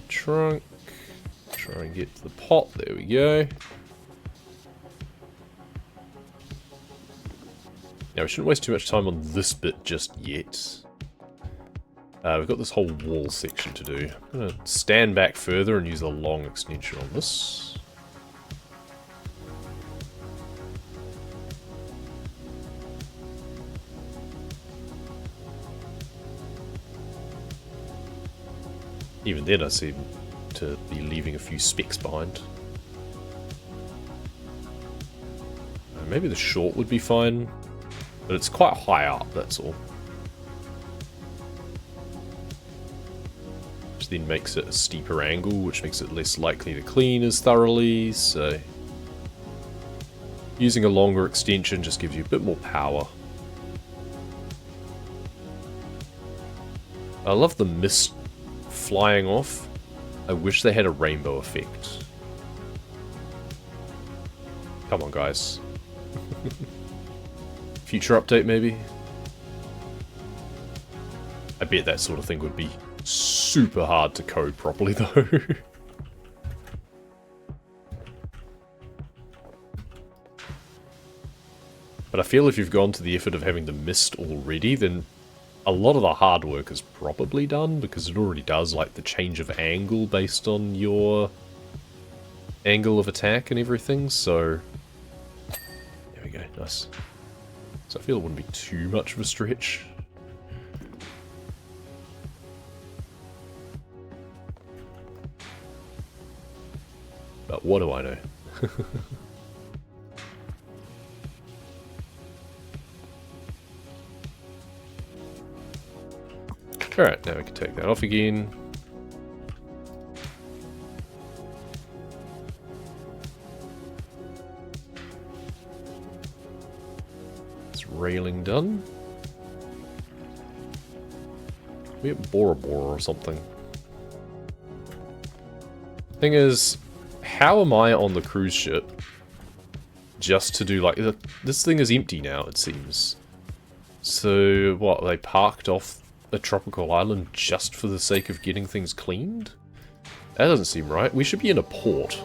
Trunk. Try and get to the pot. There we go. Now, we shouldn't waste too much time on this bit just yet. We've got this whole wall section to do. I'm going to stand back further and use a long extension on this. Even then I seem to be leaving a few specks behind. maybe the short would be fine. But it's quite high up, that's all. Which then makes it a steeper angle, which makes it less likely to clean as thoroughly, so... Using a longer extension just gives you a bit more power. I love the mist flying off. I wish they had a rainbow effect. Come on, guys. Future update, maybe? I bet that sort of thing would be super hard to code properly, though. But I feel if you've gone to the effort of having the mist already, then a lot of the hard work is probably done, because it already does, like, the change of angle based on your angle of attack and everything, so... There we go, nice. So I feel it wouldn't be too much of a stretch. But what do I know? Alright, now we can take that off again. Railing done. We have Bora Bora or something. Thing is, how am I on the cruise ship just to do like... This thing is empty now, it seems. So, what, they parked off a tropical island just for the sake of getting things cleaned? That doesn't seem right. We should be in a port.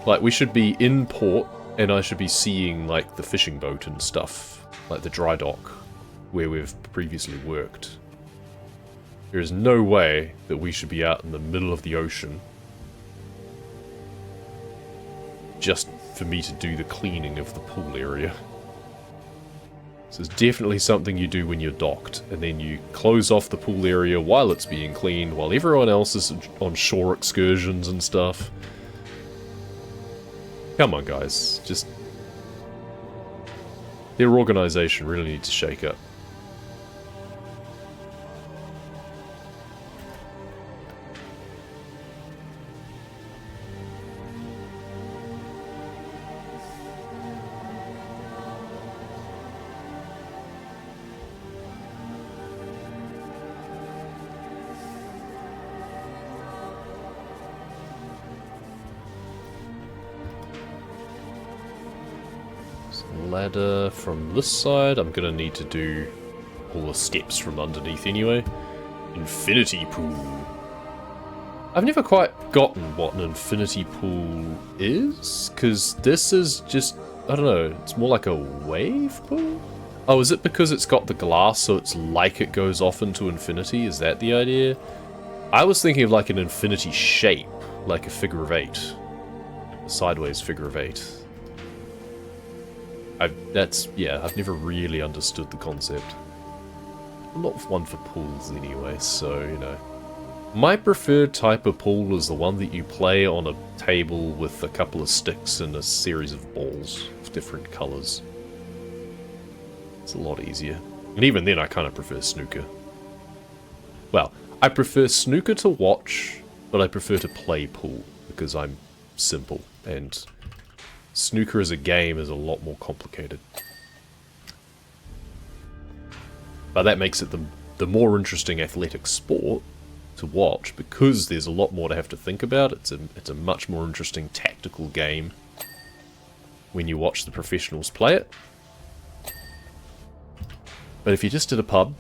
Like, we should be in port, and I should be seeing, like, the fishing boat and stuff. Like the dry dock, where we've previously worked. There is no way that we should be out in the middle of the ocean just for me to do the cleaning of the pool area. This is definitely something you do when you're docked, and then you close off the pool area while it's being cleaned, while everyone else is on shore excursions and stuff. Come on, guys. Just... Their organization really needs to shake up. Ladder from this side. I'm gonna need to do all the steps from underneath anyway. Infinity pool. I've never quite gotten what an infinity pool is, because this is just, I don't know, it's more like a wave pool? Oh, is it because it's got the glass so it's like it goes off into infinity? Is that the idea? I was thinking of like an infinity shape, like a figure of eight. A sideways figure of eight. I've never really understood the concept. I'm not one for pools anyway, so, you know. My preferred type of pool is the one that you play on a table with a couple of sticks and a series of balls of different colours. It's a lot easier. And even then I kind of prefer snooker. Well, I prefer snooker to watch, but I prefer to play pool, because I'm simple, and snooker as a game is a lot more complicated. But that makes it the more interesting athletic sport to watch, because there's a lot more to have to think about. It's a much more interesting tactical game when you watch the professionals play it. But if you're just at a pub,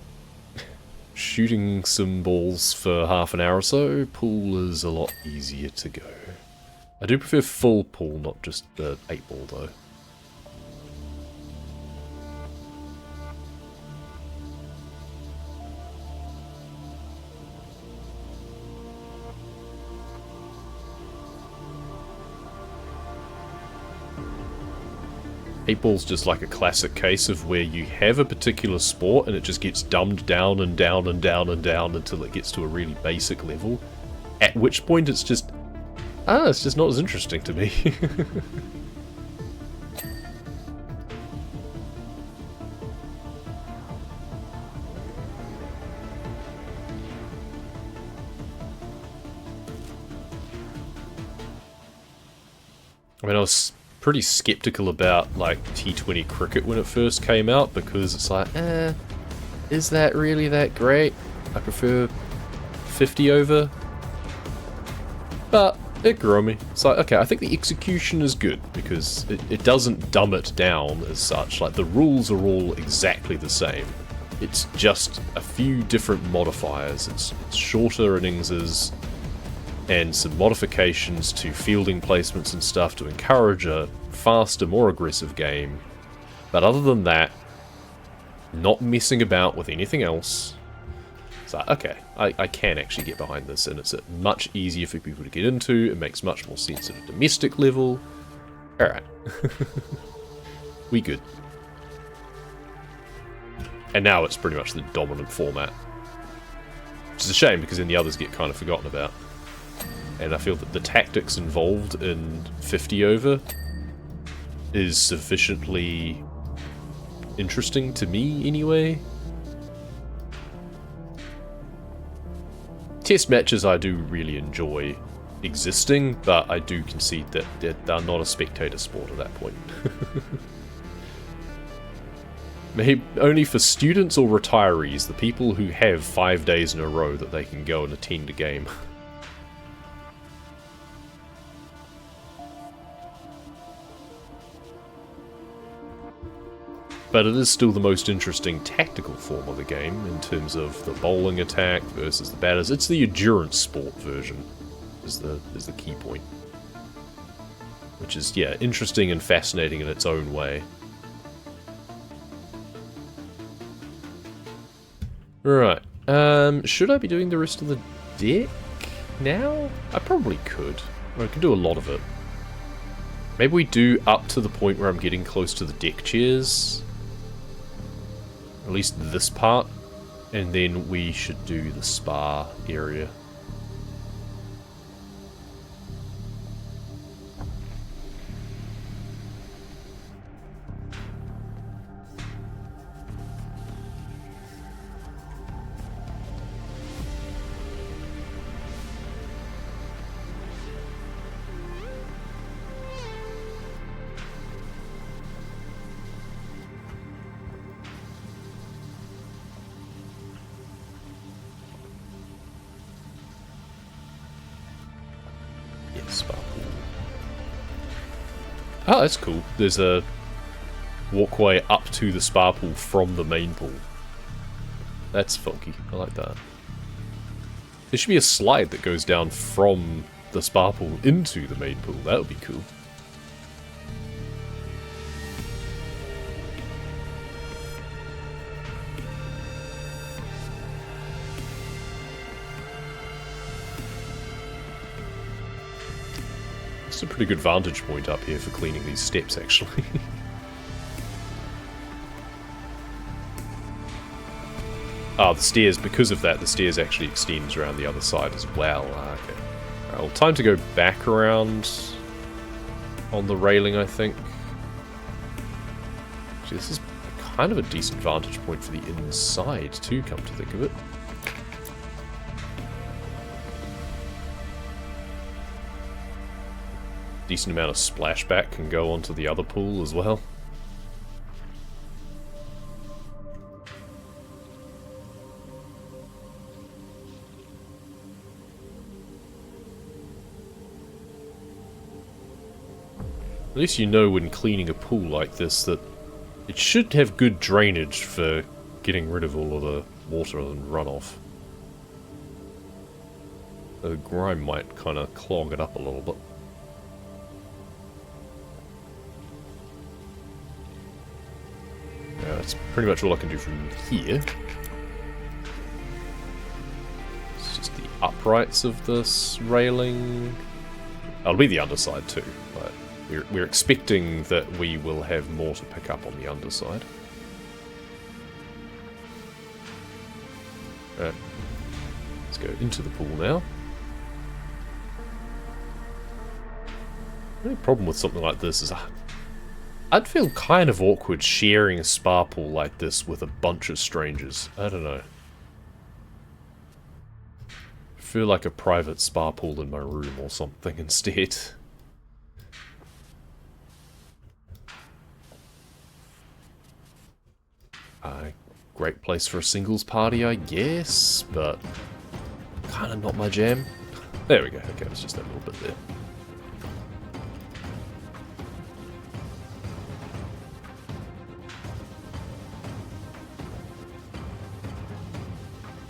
shooting some balls for half an hour or so, pool is a lot easier to go. I do prefer full pool, not just the 8-ball though. Eightball's just like a classic case of where you have a particular sport and it just gets dumbed down and down and down and down until it gets to a really basic level. At which point it's just... it's just not as interesting to me. I mean, I was pretty skeptical about, like, T20 cricket when it first came out, because it's like, is that really that great? I prefer 50 over. But it grew on me. It's like, okay, I think the execution is good, because it doesn't dumb it down as such. Like, the rules are all exactly the same. It's just a few different modifiers. It's shorter inningses, and some modifications to fielding placements and stuff to encourage a faster, more aggressive game. But other than that, not messing about with anything else. It's like, okay, I can actually get behind this, and it's much easier for people to get into. It makes much more sense at a domestic level. Alright. We good. And now it's pretty much the dominant format. Which is a shame, because then the others get kind of forgotten about. And I feel that the tactics involved in 50 over is sufficiently interesting to me, anyway. Test matches I do really enjoy existing, but I do concede that they're not a spectator sport at that point. Maybe only for students or retirees, the people who have 5 days in a row that they can go and attend a game. But it is still the most interesting tactical form of the game in terms of the bowling attack versus the batters. It's the endurance sport version is the key point. Which is, yeah, interesting and fascinating in its own way. Right. Should I be doing the rest of the deck now? I probably could. Or I could do a lot of it. Maybe we do up to the point where I'm getting close to the deck chairs. At least this part. And then we should do the spa area. Oh, that's cool. There's a walkway up to the spa pool from the main pool. That's funky. I like that. There should be a slide that goes down from the spa pool into the main pool. That would be cool. It's a pretty good vantage point up here for cleaning these steps, actually. The stairs, because of that, the stairs actually extends around the other side as well. Okay. Alright, well, time to go back around on the railing, I think. Actually, this is kind of a decent vantage point for the inside, too, come to think of it. Decent amount of splashback can go onto the other pool as well. At least you know when cleaning a pool like this that it should have good drainage for getting rid of all of the water and runoff. The grime might kind of clog it up a little bit. Yeah, that's pretty much all I can do from here. It's just the uprights of this railing. It'll be the underside too, but we're expecting that we will have more to pick up on the underside. Alright, let's go into the pool now. The only problem with something like this is I'd feel kind of awkward sharing a spa pool like this with a bunch of strangers. I don't know. I feel like a private spa pool in my room or something instead. Great place for a singles party, I guess, but kind of not my jam. There we go. Okay, it's just that little bit there.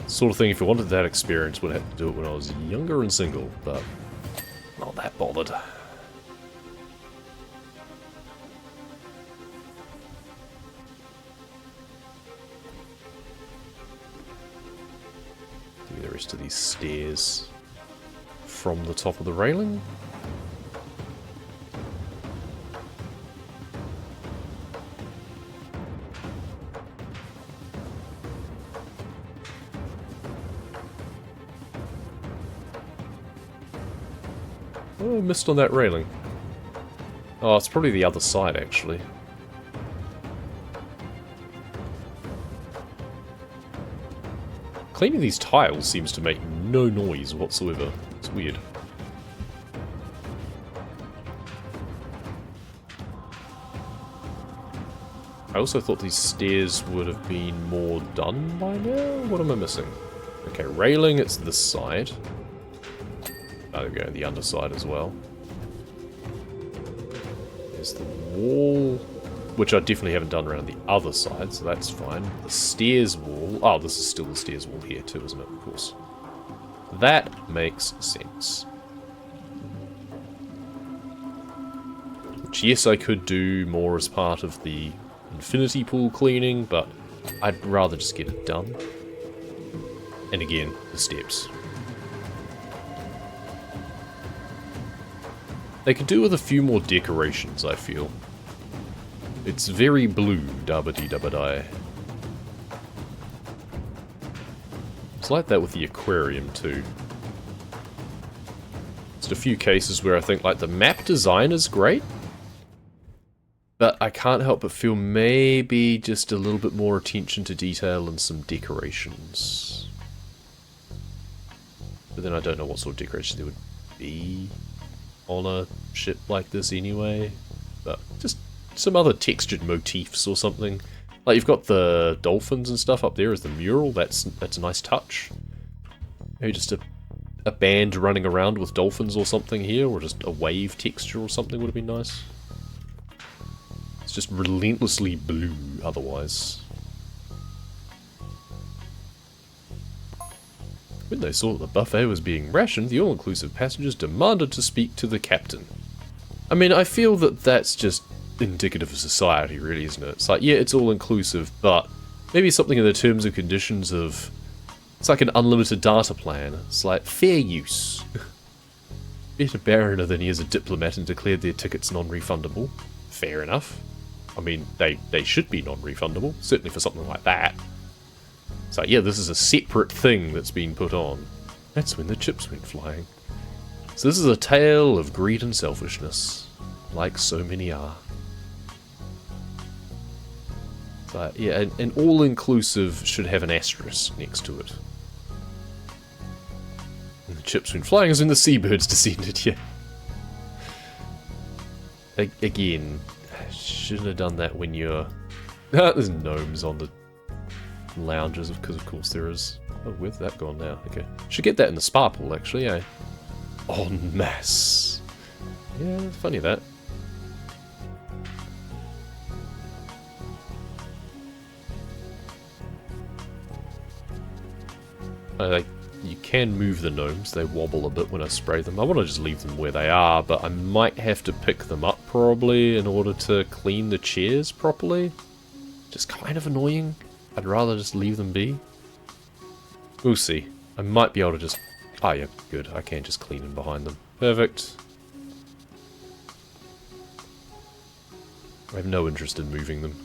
Sort of thing, if I wanted that experience, would have to do it when I was younger and single, but not that bothered. Do the rest of these stairs from the top of the railing. Oh, I missed on that railing. Oh, it's probably the other side, actually. Cleaning these tiles seems to make no noise whatsoever. It's weird. I also thought these stairs would have been more done by now. What am I missing? Okay, railing, it's this side. Oh, there we go, the underside as well. There's the wall, which I definitely haven't done around the other side, so that's fine. The stairs wall. Oh, this is still the stairs wall here too, isn't it? Of course. That makes sense. Which, yes, I could do more as part of the infinity pool cleaning, but I'd rather just get it done. And again, the steps. They could do with a few more decorations, I feel. It's very blue, dabba-dee-dabba-die. It's like that with the aquarium, too. Just a few cases where I think, like, the map design is great, but I can't help but feel maybe just a little bit more attention to detail and some decorations. But then I don't know what sort of decorations there would be on a ship like this anyway, but just some other textured motifs or something. Like, you've got the dolphins and stuff up there as the mural. That's a nice touch. Maybe just a band running around with dolphins or something here, or just a wave texture or something would have been nice. It's just relentlessly blue otherwise. When they saw that the buffet was being rationed, the all-inclusive passengers demanded to speak to the captain. I mean, I feel that that's just indicative of society, really, isn't it? It's like, yeah, it's all-inclusive, but maybe something in the terms and conditions of... It's like an unlimited data plan. It's like, fair use. Better barrener than he is a diplomat and declared their tickets non-refundable. Fair enough. I mean, they should be non-refundable, certainly for something like that. So yeah, this is a separate thing that's been put on. That's when the chips went flying. So this is a tale of greed and selfishness, like so many are. So yeah, an all-inclusive should have an asterisk next to it. And the chips went flying as when the seabirds descended, yeah. Again, shouldn't have done that when you're... There's gnomes on the lounges, because of course there is. Oh, where's that gone now? Okay. Should get that in the spa pool, actually, eh? En masse. Yeah, funny that. You can move the gnomes, they wobble a bit when I spray them. I want to just leave them where they are, but I might have to pick them up probably in order to clean the chairs properly. Just kind of annoying. I'd rather just leave them be. We'll see. I might be able to just... Ah, yeah, good. I can just clean in behind them. Perfect. I have no interest in moving them.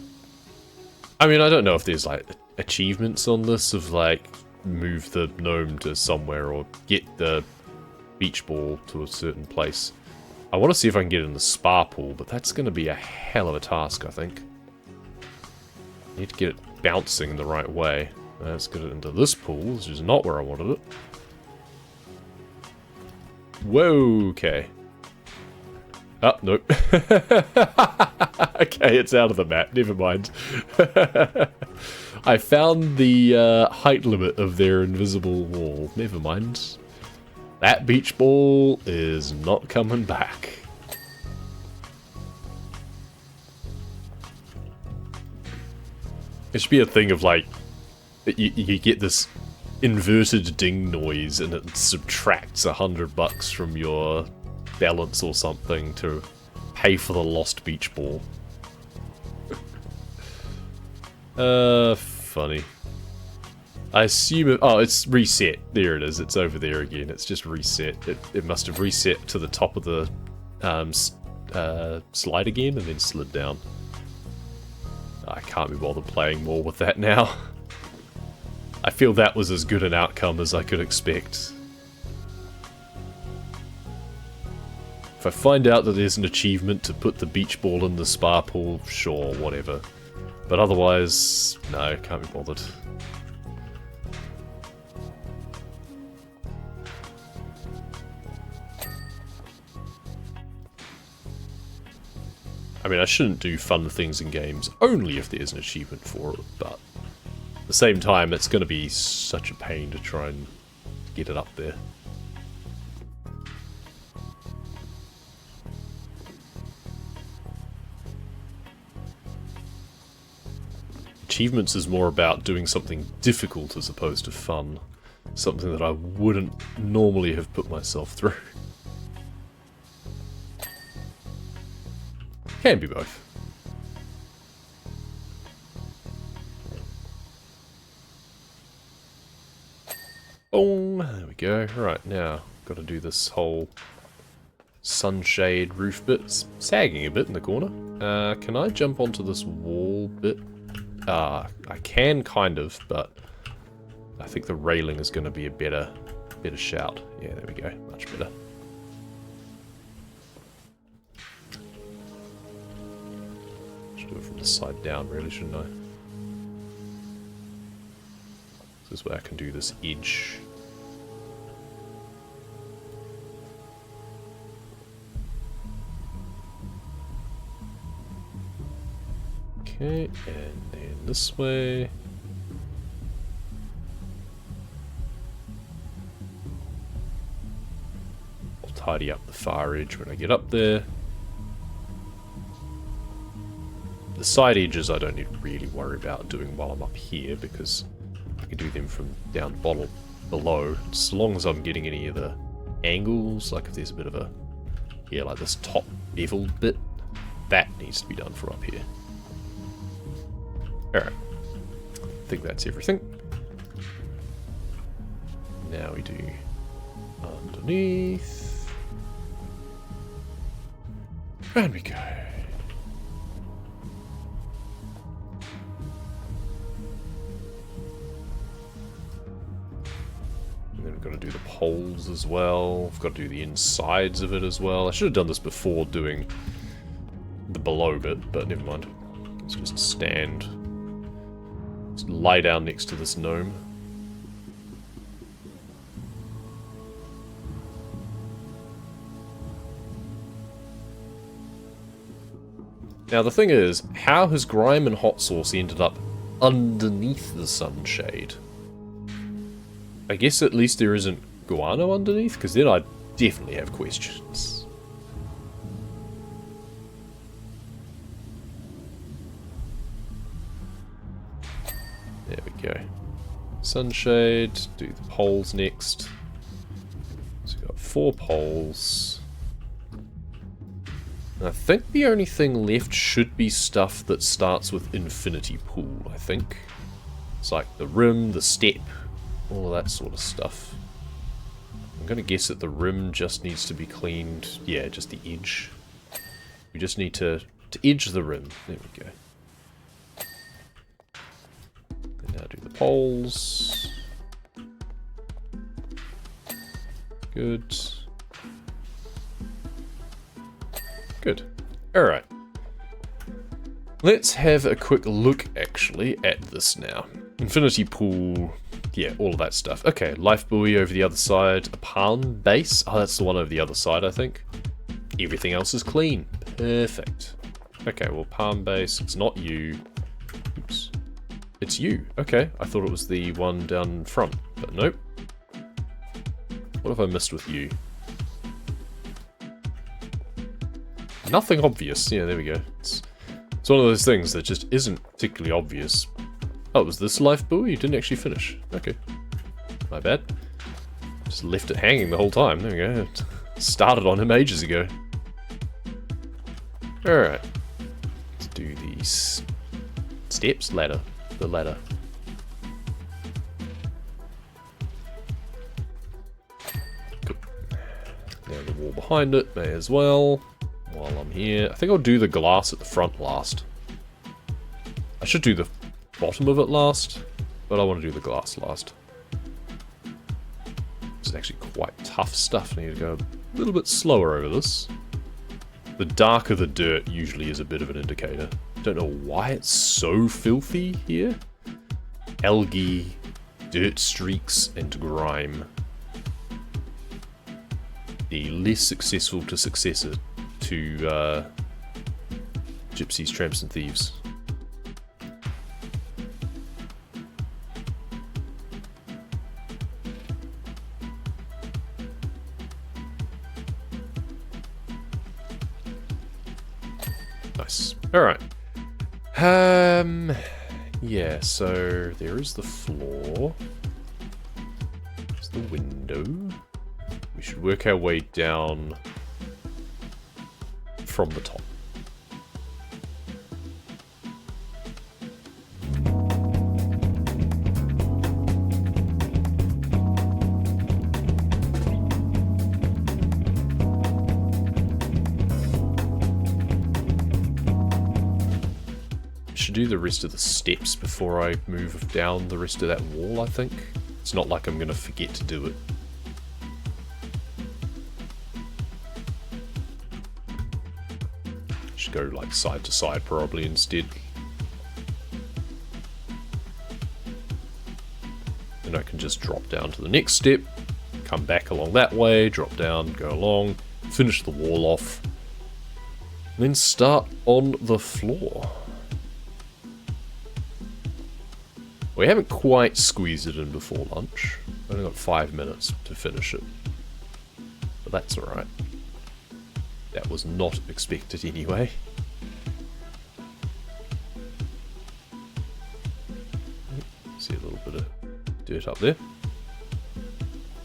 I mean, I don't know if there's, like, achievements on this of, like, move the gnome to somewhere or get the beach ball to a certain place. I want to see if I can get it in the spa pool, but that's going to be a hell of a task, I think. I need to get it bouncing the right way. Let's get it into this pool, which is not where I wanted it. Whoa, okay. Oh, nope. Okay, it's out of the map. Never mind. I found the height limit of their invisible wall. Never mind. That beach ball is not coming back. It should be a thing of like, you get this inverted ding noise and it subtracts $100 from your balance or something to pay for the lost beach ball. Funny. I assume it, oh, it's reset. There it is. It's over there again. It's just reset. It must have reset to the top of the slide again and then slid down. I can't be bothered playing more with that now. I feel that was as good an outcome as I could expect. If I find out that there's an achievement to put the beach ball in the spa pool, sure, whatever. But otherwise, no, can't be bothered. I mean, I shouldn't do fun things in games only if there's an achievement for it, but at the same time, it's going to be such a pain to try and get it up there. Achievements is more about doing something difficult as opposed to fun. Something that I wouldn't normally have put myself through. Can be both. Boom, there we go. Right, now, got to do this whole sunshade roof bit. It's sagging a bit in the corner. Can I jump onto this wall bit? I can kind of, but I think the railing is going to be a better shout. Yeah, there we go. Much better. Should do it from the side down, really, shouldn't I? This is where I can do this edge. Okay, and then this way. I'll tidy up the far edge when I get up there. The side edges I don't need to really worry about doing while I'm up here because I can do them from down below. As long as I'm getting any of the angles, like if there's a bit of a, yeah, like this top beveled bit, that needs to be done for up here. Alright, I think that's everything. Now we do underneath. And we go. And then we've got to do the poles as well. We've got to do the insides of it as well. I should have done this before doing the below bit, but never mind. Let's just stand. Lie down next to this gnome. Now the thing is, how has Grime and Hot Sauce ended up underneath the sunshade? I guess at least there isn't guano underneath, because then I definitely have questions. There we go. Sunshade, do the poles next. So we've got 4 poles. And I think the only thing left should be stuff that starts with infinity pool, I think. It's like the rim, the step, all of that sort of stuff. I'm going to guess that the rim just needs to be cleaned. Yeah, just the edge. We just need to edge the rim. There we go. Now do the poles. Good. Good. Alright. Let's have a quick look, actually, at this now. Infinity pool. Yeah, all of that stuff. Okay, life buoy over the other side. A palm base. Oh, that's the one over the other side, I think. Everything else is clean. Perfect. Okay, well, palm base, it's not you. Oops. It's you. Okay, I thought it was the one down front, but nope. What have I missed with you? Nothing obvious. Yeah, there we go. It's one of those things that just isn't particularly obvious. Oh, it was this life buoy? You didn't actually finish. Okay. My bad. Just left it hanging the whole time. There we go. It started on him ages ago. Alright. Let's do these steps. Ladder. The ladder. Good. Now the wall behind it. May as well. While I'm here. I think I'll do the glass at the front last. I should do the bottom of it last, but I want to do the glass last. It's actually quite tough stuff. I need to go a little bit slower over this. The darker the dirt usually is a bit of an indicator. Don't know why it's so filthy here. Algae, dirt streaks, and grime. The less successful to successor to Gypsies, Tramps, and Thieves. Nice. Alright. Yeah, so there is the floor. There's the window. We should work our way down from the top. Should do the rest of the steps before I move down the rest of that wall, I think. It's not like I'm going to forget to do it. Should go like side to side probably instead. And I can just drop down to the next step, come back along that way, drop down, go along, finish the wall off, and then start on the floor. We haven't quite squeezed it in before lunch. We've only got 5 minutes to finish it. But that's alright. That was not expected anyway. See a little bit of dirt up there.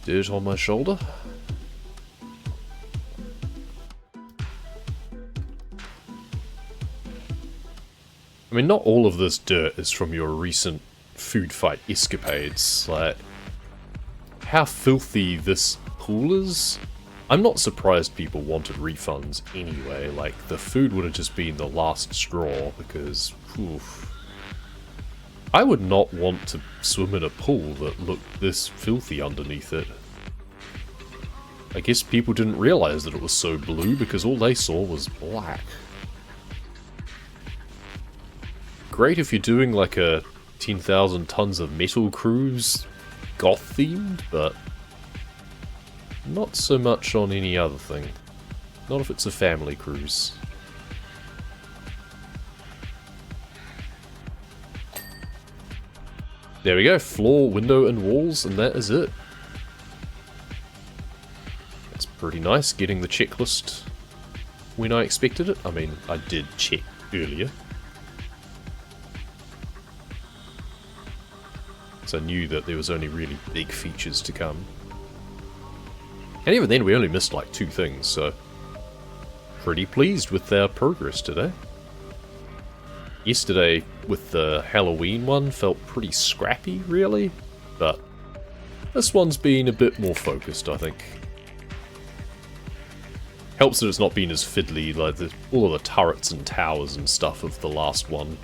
Dirt on my shoulder. I mean, not all of this dirt is from your recent food fight escapades. Like, how filthy this pool is. I'm not surprised people wanted refunds anyway. Like, the food would have just been the last straw because, oof. I would not want to swim in a pool that looked this filthy underneath it. I guess people didn't realize that it was so blue because all they saw was black. Great if you're doing like a 10,000 tons of metal cruise goth themed, but not so much on any other thing. Not if it's a family cruise. There we go, floor, window, and walls, and that is it. That's pretty nice, getting the checklist when I expected it. I mean, I did check earlier. So I knew that there was only really big features to come. And even then, we only missed like 2 things, so pretty pleased with our progress today. Yesterday, with the Halloween one, felt pretty scrappy, really, but this one's been a bit more focused, I think. Helps that it's not been as fiddly, like all of the turrets and towers and stuff of the last one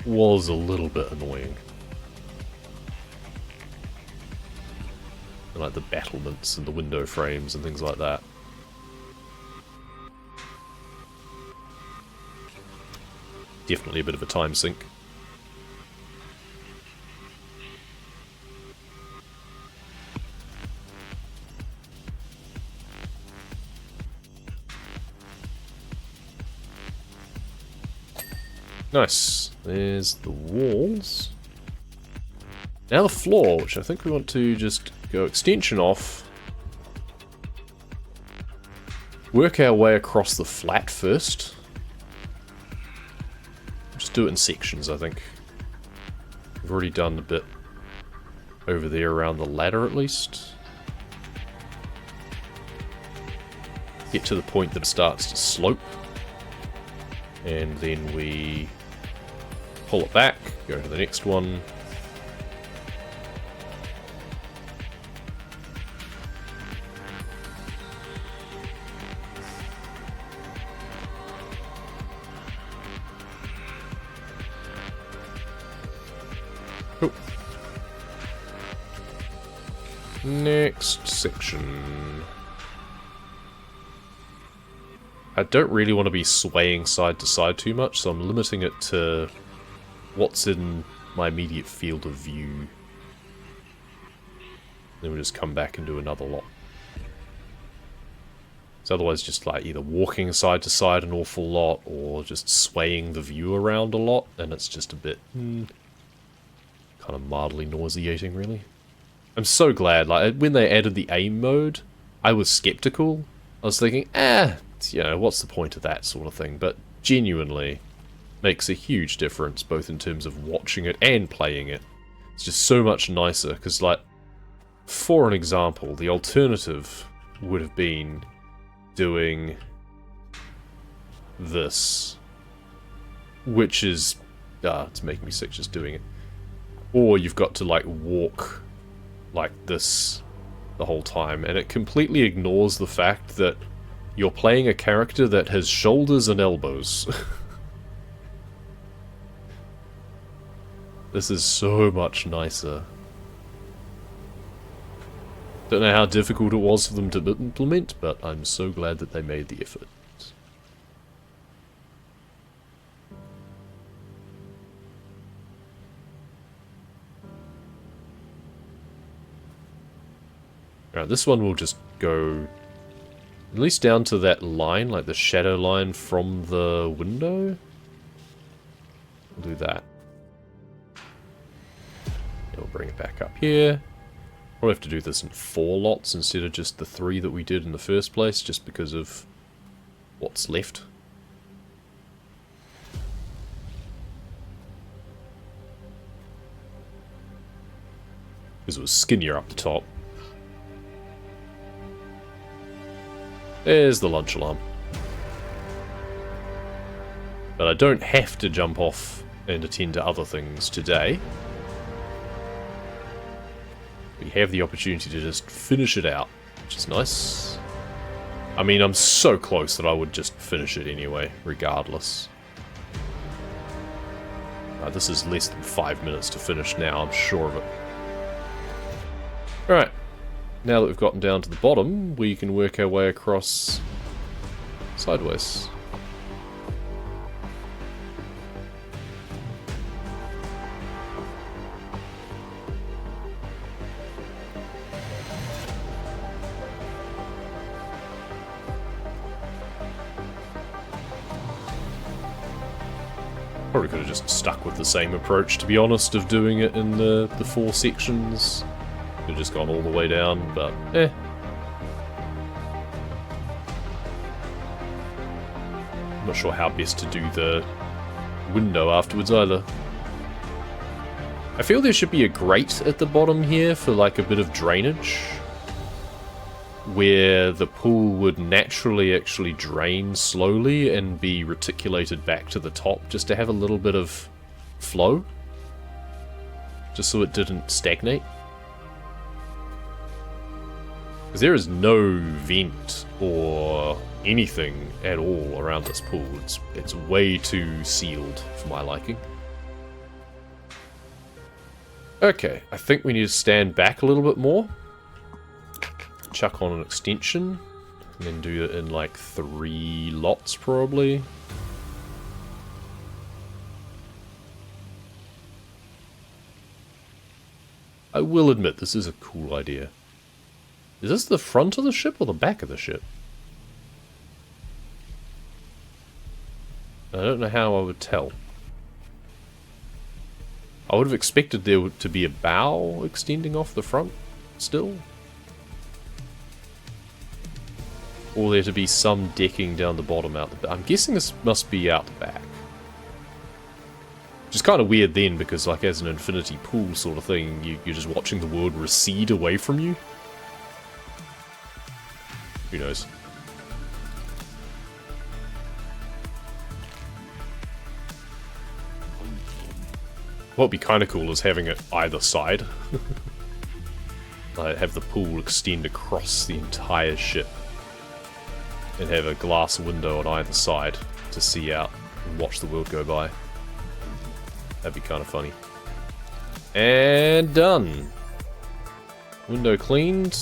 was a little bit annoying. And like the battlements and the window frames and things like that. Definitely a bit of a time sink. Nice. There's the walls. Now the floor, which I think we want to just go extension off. Work our way across the flat first. Just do it in sections, I think. We've already done a bit over there around the ladder at least. Get to the point that it starts to slope. And then we pull it back, go to the next one. Cool. Next section. I don't really want to be swaying side to side too much, so I'm limiting it to what's in my immediate field of view. Then we'll just come back and do another lot. So otherwise just like either walking side to side an awful lot, or just swaying the view around a lot, and it's just a bit kind of mildly nauseating, really. I'm so glad, like, when they added the aim mode, I was skeptical. I was thinking, you know, what's the point of that sort of thing? But genuinely makes a huge difference, both in terms of watching it and playing it. It's just so much nicer, because, like, for an example, the alternative would have been doing this, which is, it's making me sick just doing it. Or you've got to, like, walk like this the whole time, and it completely ignores the fact that you're playing a character that has shoulders and elbows. This is so much nicer. Don't know how difficult it was for them to implement, but I'm so glad that they made the effort. Alright, this one will just go at least down to that line, like the shadow line from the window. We'll do that. And we'll bring it back up here. We'll have to do this in 4 lots instead of just the 3 that we did in the first place, just because of what's left. Because it was skinnier up the top. There's the lunch alarm. But I don't have to jump off and attend to other things today. We have the opportunity to just finish it out, which is nice. I mean, I'm so close that I would just finish it anyway, regardless. This is less than 5 minutes to finish now, I'm sure of it. Alright. Now that we've gotten down to the bottom, we can work our way across sideways. Probably could have just stuck with the same approach, to be honest, of doing it in the 4 sections. Could have just gone all the way down, but I'm not sure how best to do the window afterwards either. I feel there should be a grate at the bottom here for like a bit of drainage, where the pool would naturally actually drain slowly and be reticulated back to the top, just to have a little bit of flow, just so it didn't stagnate. Because there is no vent or anything at all around this pool. It's way too sealed for my liking. Okay, I think we need to stand back a little bit more. Chuck on an extension. And then do it in like 3 lots probably. I will admit, this is a cool idea. Is this the front of the ship or the back of the ship? I don't know how I would tell. I would have expected there to be a bow extending off the front still. Or there to be some decking down the bottom out the back. I'm guessing this must be out the back. Which is kind of weird then, because like as an infinity pool sort of thing, you're just watching the world recede away from you. Who knows? What would be kind of cool is having it either side. Like have the pool extend across the entire ship. And have a glass window on either side to see out and watch the world go by. That'd be kind of funny. And done. Window cleaned.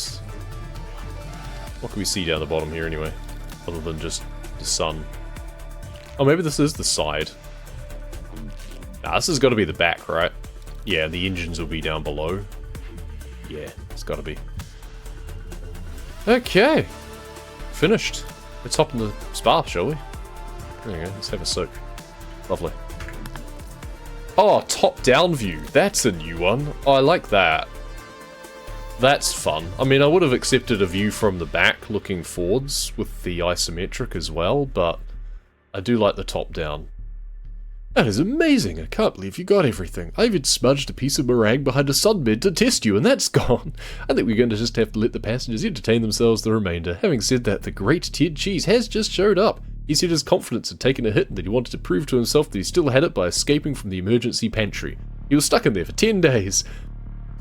What can we see down the bottom here anyway? Other than just the sun. Oh, maybe this is the side. Nah, this has got to be the back, right? Yeah, the engines will be down below. Yeah, it's got to be. Okay. Finished. Let's hop in the spa, shall we? There you go, let's have a soak. Lovely. Oh, top-down view. That's a new one. Oh, I like that. That's fun. I mean, I would have accepted a view from the back looking forwards with the isometric as well, but I do like the top-down. That is amazing. I can't believe you got everything. I even smudged a piece of meringue behind a sunbed to test you, and that's gone. I think we're going to just have to let the passengers entertain themselves the remainder. Having said that, the great Ted Cheese has just showed up. He said his confidence had taken a hit and that he wanted to prove to himself that he still had it by escaping from the emergency pantry. He was stuck in there for 10 days.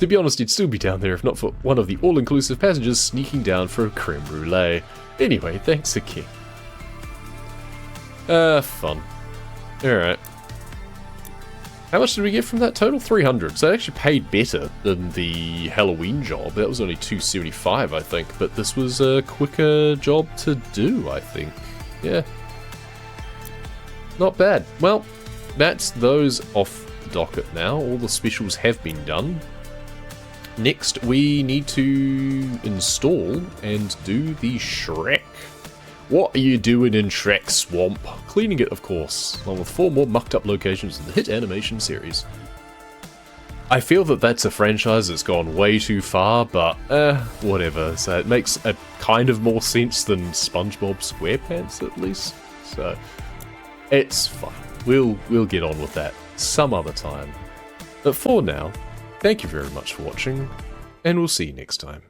To be honest, he'd still be down there if not for one of the all-inclusive passengers sneaking down for a creme brulee. Anyway, thanks again. Fun. Alright. How much did we get from that total? 300. So it actually paid better than the Halloween job. That was only 275, I think. But this was a quicker job to do, I think. Yeah. Not bad. Well, that's those off the docket now. All the specials have been done. Next, we need to install and do the Shrek. What are you doing in Shrek Swamp? Cleaning it, of course, along with 4 more mucked up locations in the hit animation series. I feel that that's a franchise that's gone way too far, but whatever. So it makes a kind of more sense than SpongeBob SquarePants, at least. So it's fine. We'll get on with that some other time. But for now, thank you very much for watching, and we'll see you next time.